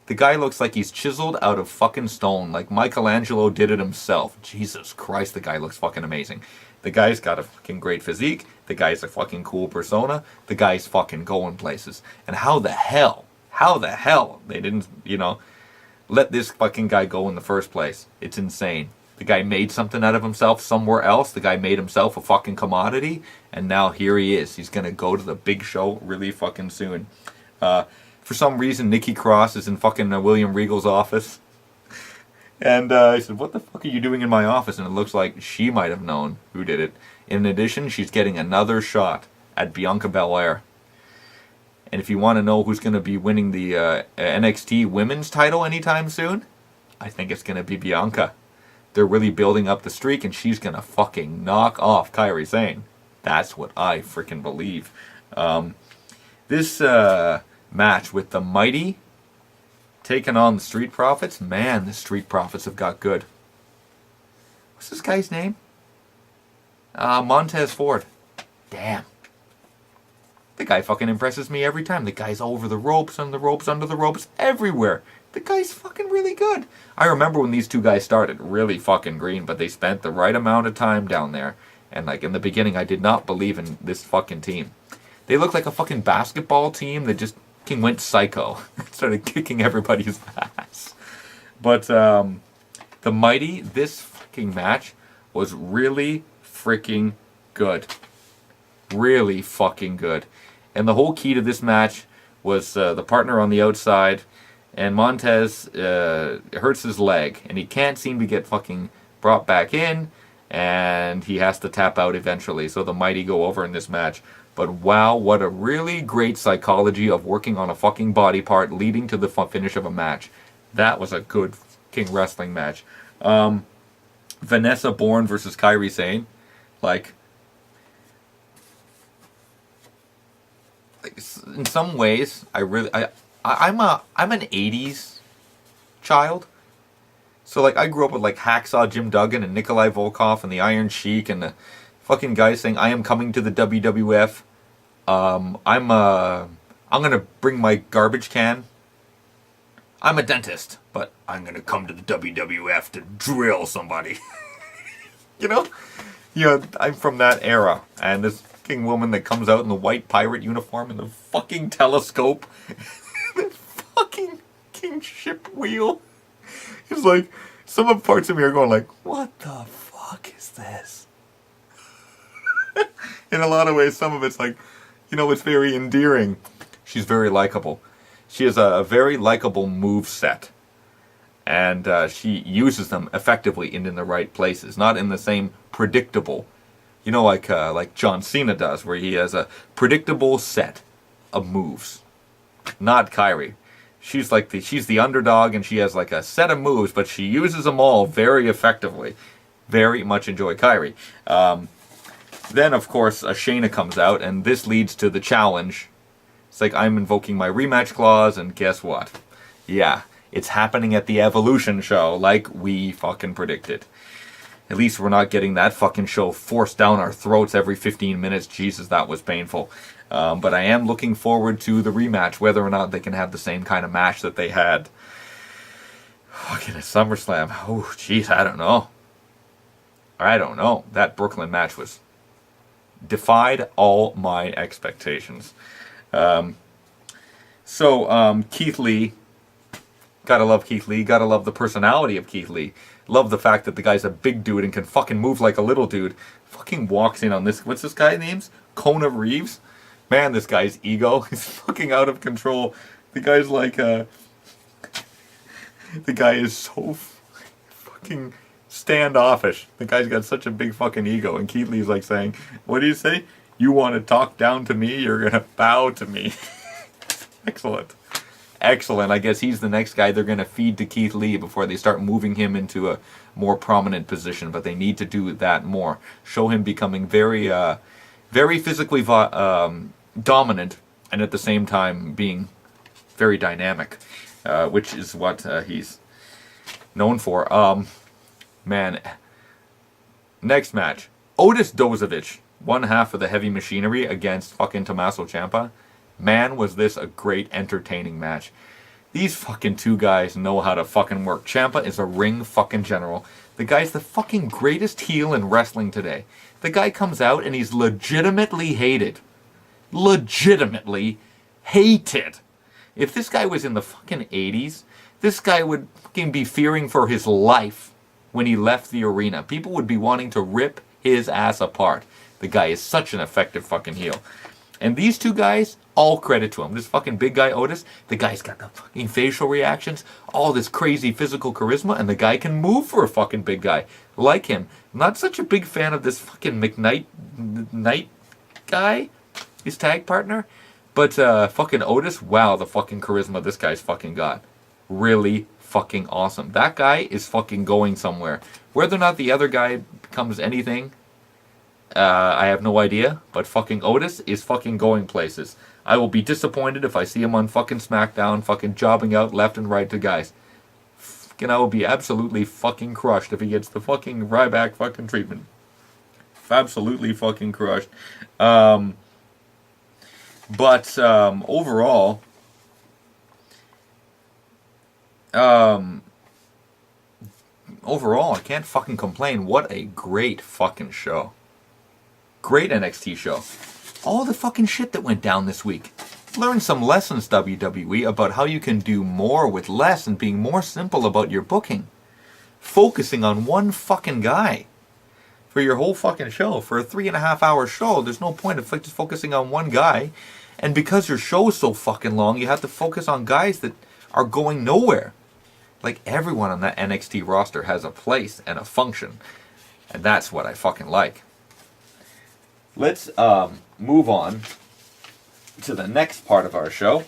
The guy looks like he's chiseled out of fucking stone, like Michelangelo did it himself. Jesus Christ, the guy looks fucking amazing. The guy's got a fucking great physique. The guy's a fucking cool persona. The guy's fucking going places. And how the hell they didn't, let this fucking guy go in the first place? It's insane. The guy made something out of himself somewhere else. The guy made himself a fucking commodity. And now here he is. He's going to go to the big show really fucking soon. For some reason, Nikki Cross is in fucking William Regal's office. And I said, what the fuck are you doing in my office? And it looks like she might have known who did it. In addition, she's getting another shot at Bianca Belair. And if you want to know who's going to be winning the NXT women's title anytime soon, I think it's going to be Bianca. They're really building up the streak, and she's going to fucking knock off Kairi Sane. That's what I freaking believe. This match with the Mighty taking on the Street Profits, man, the Street Profits have got good. What's this guy's name? Montez Ford. Damn. The guy fucking impresses me every time. The guy's over the ropes, on the ropes, under the ropes, everywhere. The guy's fucking really good. I remember when these two guys started, really fucking green, but they spent the right amount of time down there. And like in the beginning, I did not believe in this fucking team. They look like a fucking basketball team that just fucking went psycho. Started kicking everybody's ass. But the Mighty, this fucking match was really freaking good. Really fucking good. And the whole key to this match was the partner on the outside. And Montez hurts his leg. And he can't seem to get fucking brought back in. And he has to tap out eventually. So the Mighty go over in this match. But wow, what a really great psychology of working on a fucking body part leading to the finish of a match. That was a good fucking wrestling match. Vanessa Bourne versus Kairi Sane. Like, in some ways, I'm an 80s child. So like I grew up with like Hacksaw Jim Duggan and Nikolai Volkov and the Iron Sheik and the fucking guys saying I am coming to the WWF. I'm gonna bring my garbage can. I'm a dentist, but I'm gonna come to the WWF to drill somebody. You know? Yeah, I'm from that era, and this fucking woman that comes out in the white pirate uniform and the fucking telescope, the fucking king ship wheel. It's like, some of parts of me are going like, what the fuck is this? In a lot of ways, some of it's like, you know, it's very endearing. She's very likable. She has a very likable move set. And she uses them effectively in the right places. Not in the same predictable, you know, like John Cena does, where he has a predictable set of moves. Not Kairi. She's the underdog, and she has like a set of moves, but she uses them all very effectively. Very much enjoy Kairi. Then, of course, Shayna comes out, and this leads to the challenge. It's like, I'm invoking my rematch clause, and guess what? Yeah, it's happening at the Evolution show, like we fucking predicted. At least we're not getting that fucking show forced down our throats every 15 minutes. Jesus, that was painful. But I am looking forward to the rematch, whether or not they can have the same kind of match that they had fucking at SummerSlam. Oh, jeez, I don't know. That Brooklyn match defied all my expectations. Keith Lee, gotta love Keith Lee, gotta love the personality of Keith Lee. Love the fact that the guy's a big dude and can fucking move like a little dude. Fucking walks in on this, what's this guy's name? Kona Reeves? Man, this guy's ego is fucking out of control. The guy's like, the guy is so fucking standoffish. The guy's got such a big fucking ego. And Keith Lee's like saying, what do you say? You want to talk down to me? You're going to bow to me. Excellent. Excellent. I guess he's the next guy they're going to feed to Keith Lee before they start moving him into a more prominent position. But they need to do that more. Show him becoming very, very physically dominant, and at the same time being very dynamic, which is what he's known for. Man, next match. Otis Dozovic, one half of the Heavy Machinery against fucking Tommaso Ciampa. Man, was this a great, entertaining match. These fucking two guys know how to fucking work. Ciampa is a ring fucking general. The guy's the fucking greatest heel in wrestling today. The guy comes out and he's legitimately hated. Legitimately hated. If this guy was in the fucking 80s, this guy would fucking be fearing for his life when he left the arena. People would be wanting to rip his ass apart. The guy is such an effective fucking heel. And these two guys, all credit to him. This fucking big guy, Otis, the guy's got the fucking facial reactions, all this crazy physical charisma, and the guy can move for a fucking big guy. Like him. Not such a big fan of this fucking Knight guy, his tag partner. But fucking Otis, wow, the fucking charisma this guy's fucking got. Really fucking awesome. That guy is fucking going somewhere. Whether or not the other guy becomes anything, I have no idea, but fucking Otis is fucking going places. I will be disappointed if I see him on fucking SmackDown, fucking jobbing out left and right to guys. Fucking, I will be absolutely fucking crushed if he gets the fucking Ryback fucking treatment. Absolutely fucking crushed. But overall, I can't fucking complain. What a great fucking show. Great NXT show. All the fucking shit that went down this week. Learn some lessons, WWE, about how you can do more with less and being more simple about your booking. Focusing on one fucking guy for your whole fucking show. For a 3.5 hour show, there's no point of just focusing on one guy. And because your show is so fucking long, you have to focus on guys that are going nowhere. Like, everyone on that NXT roster has a place and a function. And that's what I fucking like. Let's move on to the next part of our show,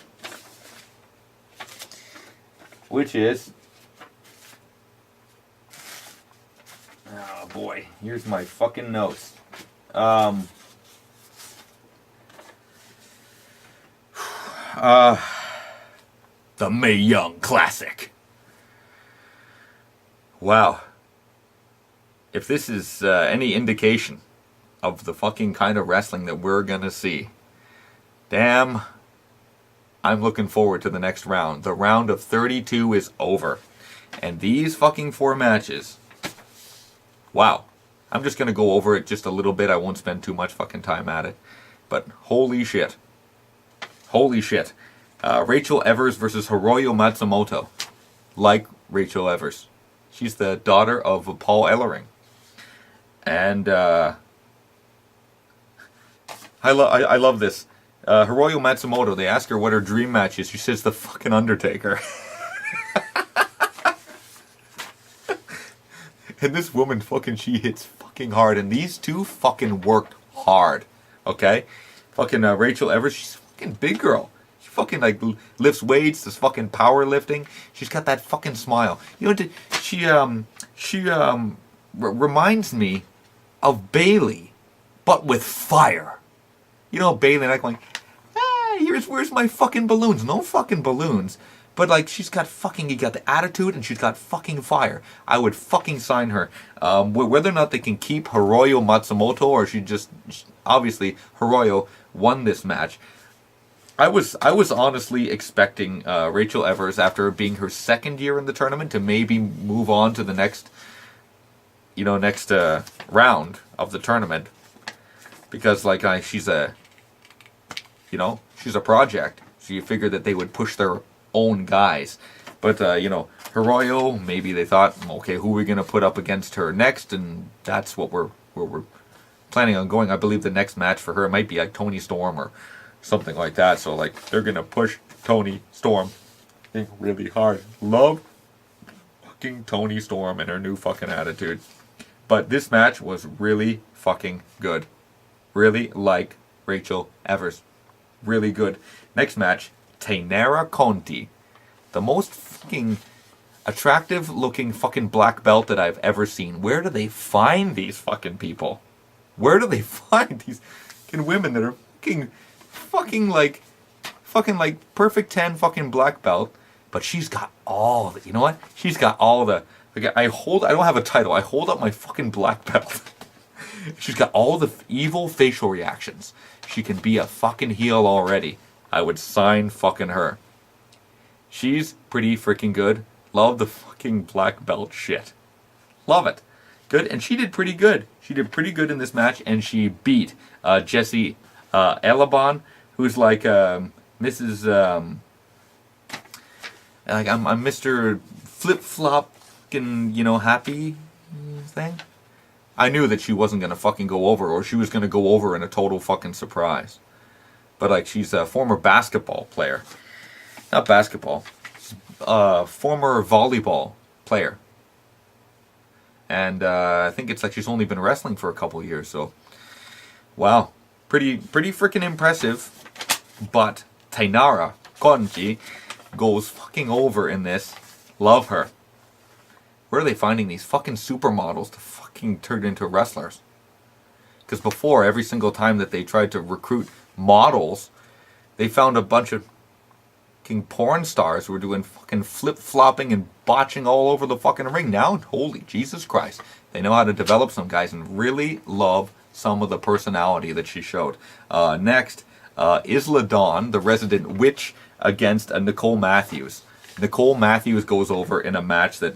which is, oh boy, here's my fucking notes. The Mae Young Classic. Wow. If this is any indication of the fucking kind of wrestling that we're gonna see, damn, I'm looking forward to the next round. The round of 32 is over. And these fucking 4 matches, wow. I'm just gonna go over it just a little bit. I won't spend too much fucking time at it. But holy shit. Holy shit. Rachel Evers versus Hiroyo Matsumoto. Like Rachel Evers. She's the daughter of Paul Ellering. And I love this. Hiroyo Matsumoto, they ask her what her dream match is. She says the fucking Undertaker. And this woman fucking, she hits fucking hard. And these two fucking worked hard. Okay? Fucking Rachel Evers, she's a fucking big girl. She fucking like lifts weights, does fucking powerlifting. She's got that fucking smile. You know, she reminds me of Bayley, but with fire. You know, Bayley like, where's my fucking balloons? No fucking balloons. But like, she's got fucking, you got the attitude and she's got fucking fire. I would fucking sign her. Whether or not they can keep Hiroyo Matsumoto or she just, obviously Hiroyo won this match. I was honestly expecting Rachel Evers, after being her second year in the tournament, to maybe move on to the next round of the tournament. Because like she's a project, so you figured that they would push their own guys. But Hiroyo, maybe they thought, okay, who are we gonna put up against her next, and that's what we're planning on going. I believe the next match for her might be like Toni Storm or something like that. So like they're gonna push Toni Storm really hard. Love fucking Toni Storm and her new fucking attitude. But this match was really fucking good. Really like Rachel Evers. Really good. Next match, Tainara Conti. The most fucking attractive looking fucking black belt that I've ever seen. Where do they find these fucking people? Where do they find these fucking women that are fucking like perfect 10 fucking black belt? But she's got all the, you know what? She's got all the, like, I don't have a title. I hold up my fucking black belt. She's got all the evil facial reactions. She can be a fucking heel already. I would sign fucking her. She's pretty freaking good. Love the fucking black belt shit. Love it. Good, and she did pretty good. She did pretty good in this match, and she beat Jessie Elabon, who's like Mrs. Like I'm Mr. Flip Flop, happy thing, I knew that she wasn't going to fucking go over, or she was going to go over in a total fucking surprise. But like, she's a former basketball player. Not basketball. Former volleyball player. And I think it's like she's only been wrestling for a couple years, so wow. Pretty freaking impressive. But Tainara Konji goes fucking over in this. Love her. Where are they finding these fucking supermodels to fucking turn into wrestlers? Because before, every single time that they tried to recruit models, they found a bunch of fucking porn stars who were doing fucking flip-flopping and botching all over the fucking ring. Now, holy Jesus Christ, they know how to develop some guys and really love some of the personality that she showed. Next, Isla Dawn, the resident witch, against Nicole Matthews. Nicole Matthews goes over in a match that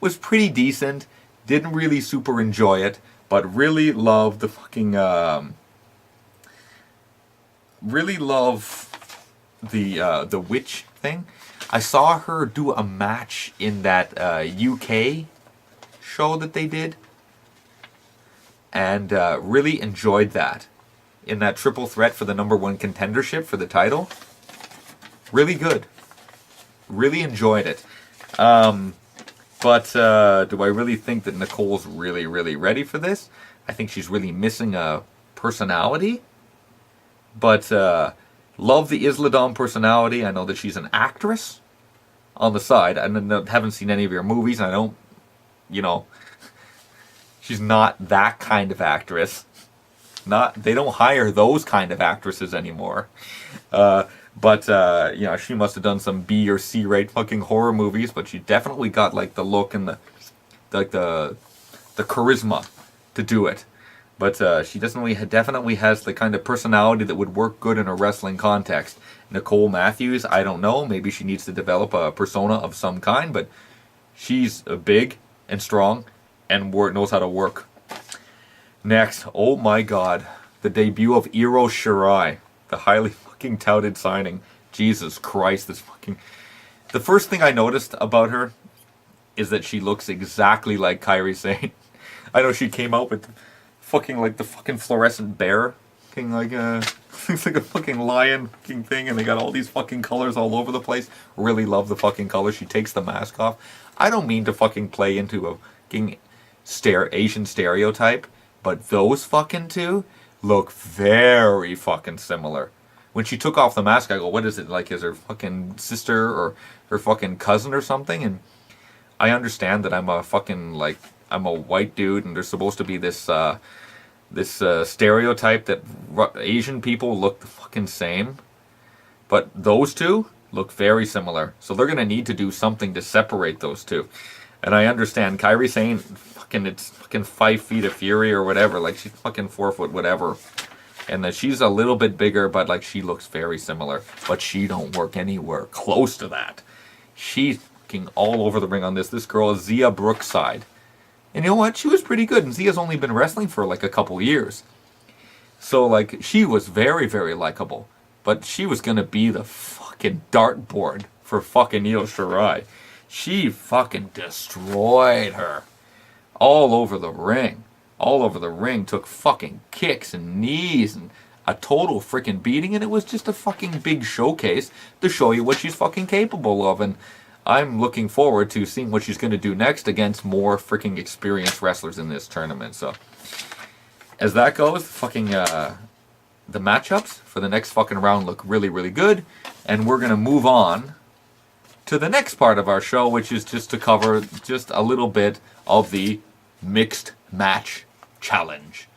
was pretty decent. Didn't really super enjoy it, but really loved the fucking really love the witch thing. I saw her do a match in that UK show that they did, and really enjoyed that. In that triple threat for the #1 contendership for the title. Really good. Really enjoyed it. But do I really think that Nicole's really, really ready for this? I think she's really missing a personality. But love the Isla Dawn personality. I know that she's an actress on the side. I haven't seen any of her movies. I don't, she's not that kind of actress. They don't hire those kind of actresses anymore. But she must have done some B or C rate fucking horror movies, but she definitely got like the look and the charisma to do it. But she definitely has the kind of personality that would work good in a wrestling context. Nicole Matthews, I don't know, maybe she needs to develop a persona of some kind, but she's big and strong and knows how to work. Next, oh my god, the debut of Io Shirai, the highly fucking touted signing. Jesus Christ, this fucking... The first thing I noticed about her is that she looks exactly like Kairi Sane. I know she came out with fucking like the fucking fluorescent bear, fucking like looks like a fucking lion fucking thing, and they got all these fucking colors all over the place. Really love the fucking colors. She takes the mask off. I don't mean to fucking play into a fucking Asian stereotype, but those fucking two look very fucking similar. When she took off the mask, I go, what is it? Like, is her fucking sister or her fucking cousin or something? And I understand that I'm a white dude, and there's supposed to be this stereotype that Asian people look the fucking same. But those two look very similar. So they're going to need to do something to separate those two. And I understand Kairi Sane, it's fucking 5 feet of fury or whatever. Like, she's fucking 4 foot whatever. And that she's a little bit bigger, but like she looks very similar. But she don't work anywhere close to that. She's fucking all over the ring on this. This girl is Zia Brookside. And you know what? She was pretty good. And Zia's only been wrestling for like a couple years. So like, she was very, very likable. But she was going to be the fucking dartboard for fucking Io Shirai. She fucking destroyed her. All over the ring. All over the ring. Took fucking kicks and knees and a total freaking beating. And it was just a fucking big showcase to show you what she's fucking capable of. And I'm looking forward to seeing what she's going to do next against more freaking experienced wrestlers in this tournament. So, as that goes, fucking the matchups for the next fucking round look really, really good. And we're going to move on to the next part of our show, which is just to cover just a little bit of the mixed match challenge.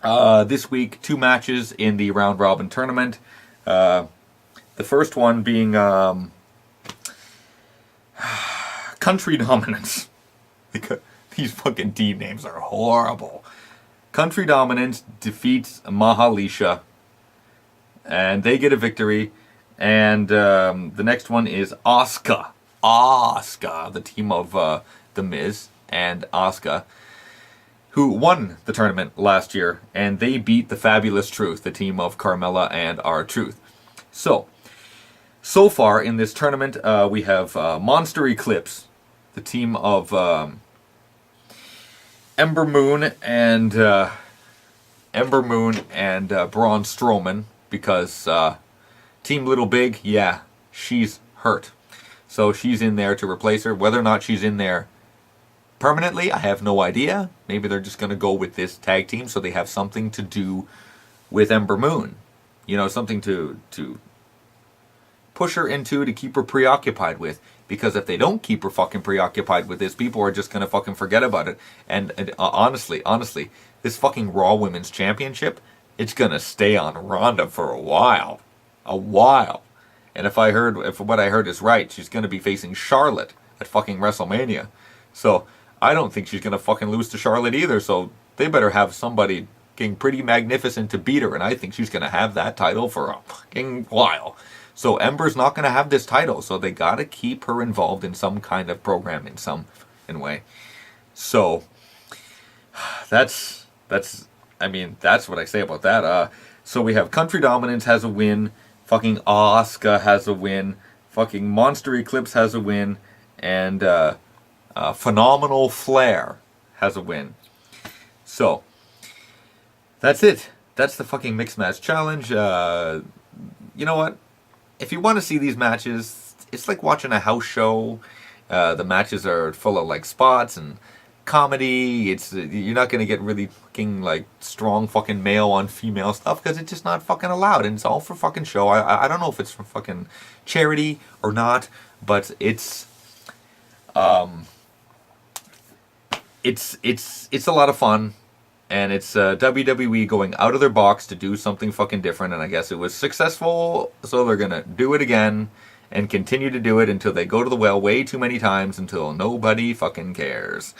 This week, 2 matches in the round robin tournament. The first one being Country Dominance. These fucking team names are horrible. Country Dominance defeats Mahalisha, and they get a victory. And the next one is Asuka. The team of The Miz and Asuka, who won the tournament last year, and they beat the Fabulous Truth, the team of Carmella and R-Truth. So far in this tournament, we have Monster Eclipse, the team of Ember Moon and Braun Strowman, because Team Little Big, yeah, she's hurt. So she's in there to replace her. Whether or not she's in there permanently, I have no idea. Maybe they're just going to go with this tag team so they have something to do with Ember Moon. You know, something to push her into, to keep her preoccupied with. Because if they don't keep her fucking preoccupied with this, people are just going to fucking forget about it. And honestly, this fucking Raw Women's Championship, it's going to stay on Ronda for a while. And if what I heard is right, she's going to be facing Charlotte at fucking WrestleMania. So I don't think she's going to fucking lose to Charlotte either. So they better have somebody getting pretty magnificent to beat her. And I think she's going to have that title for a fucking while. So Ember's not going to have this title. So they got to keep her involved in some kind of program in some way. So that's what I say about that. So we have Country Dominance has a win. Fucking Asuka has a win. Fucking Monster Eclipse has a win. And Phenomenal Flair has a win. So that's it. That's the fucking Mixed Match Challenge. You know what? If you want to see these matches, it's like watching a house show. The matches are full of like spots and comedy. You're not going to get really fucking like strong fucking male on female stuff because it's just not fucking allowed, and it's all for fucking show. I don't know if it's for fucking charity or not, but it's a lot of fun. And it's WWE going out of their box to do something fucking different. And I guess it was successful, so they're going to do it again and continue to do it until they go to the well way too many times until nobody fucking cares.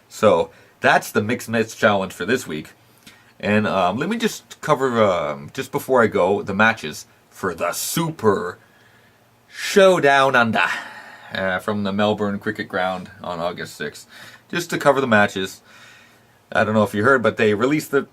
So that's the Mixed Match Challenge for this week. And let me just cover, just before I go, the matches for the Super Showdown Under from the Melbourne Cricket Ground on August 6th. Just to cover the matches. I don't know if you heard, but they released the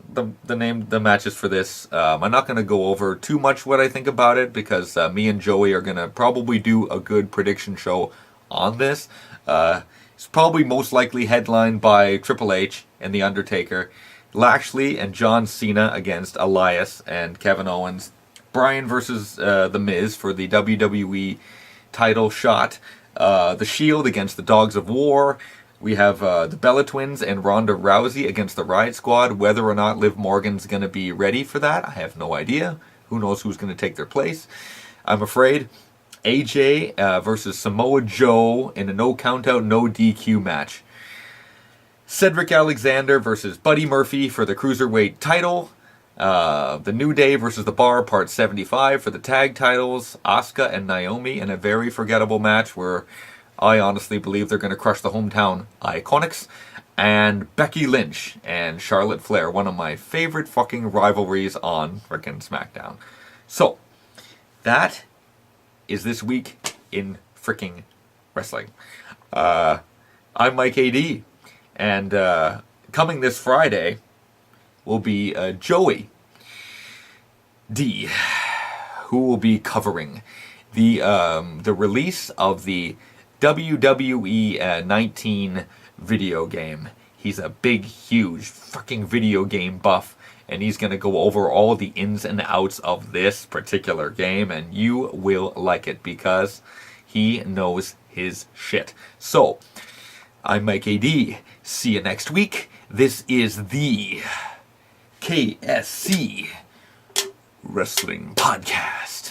matches for this. I'm not going to go over too much what I think about it because me and Joey are going to probably do a good prediction show on this. It's probably most likely headlined by Triple H and The Undertaker, Lashley and John Cena against Elias and Kevin Owens, Bryan versus The Miz for the WWE title shot, The Shield against the Dogs of War. We have the Bella Twins and Ronda Rousey against the Riot Squad. Whether or not Liv Morgan's going to be ready for that, I have no idea. Who knows who's going to take their place? I'm afraid AJ versus Samoa Joe in a no countout, no DQ match. Cedric Alexander versus Buddy Murphy for the Cruiserweight title. The New Day versus The Bar, Part 75 for the tag titles. Asuka and Naomi in a very forgettable match where I honestly believe they're going to crush the hometown Iconics. And Becky Lynch and Charlotte Flair, one of my favorite fucking rivalries on frickin' SmackDown. So, that is this week in fricking wrestling. I'm Mike AD, and coming this Friday will be Joey D, who will be covering the release of the WWE 19 video game. He's a big, huge fucking video game buff, and he's going to go over all the ins and outs of this particular game, and you will like it because he knows his shit. So, I'm Mike AD. See you next week. This is the KSC Wrestling Podcast.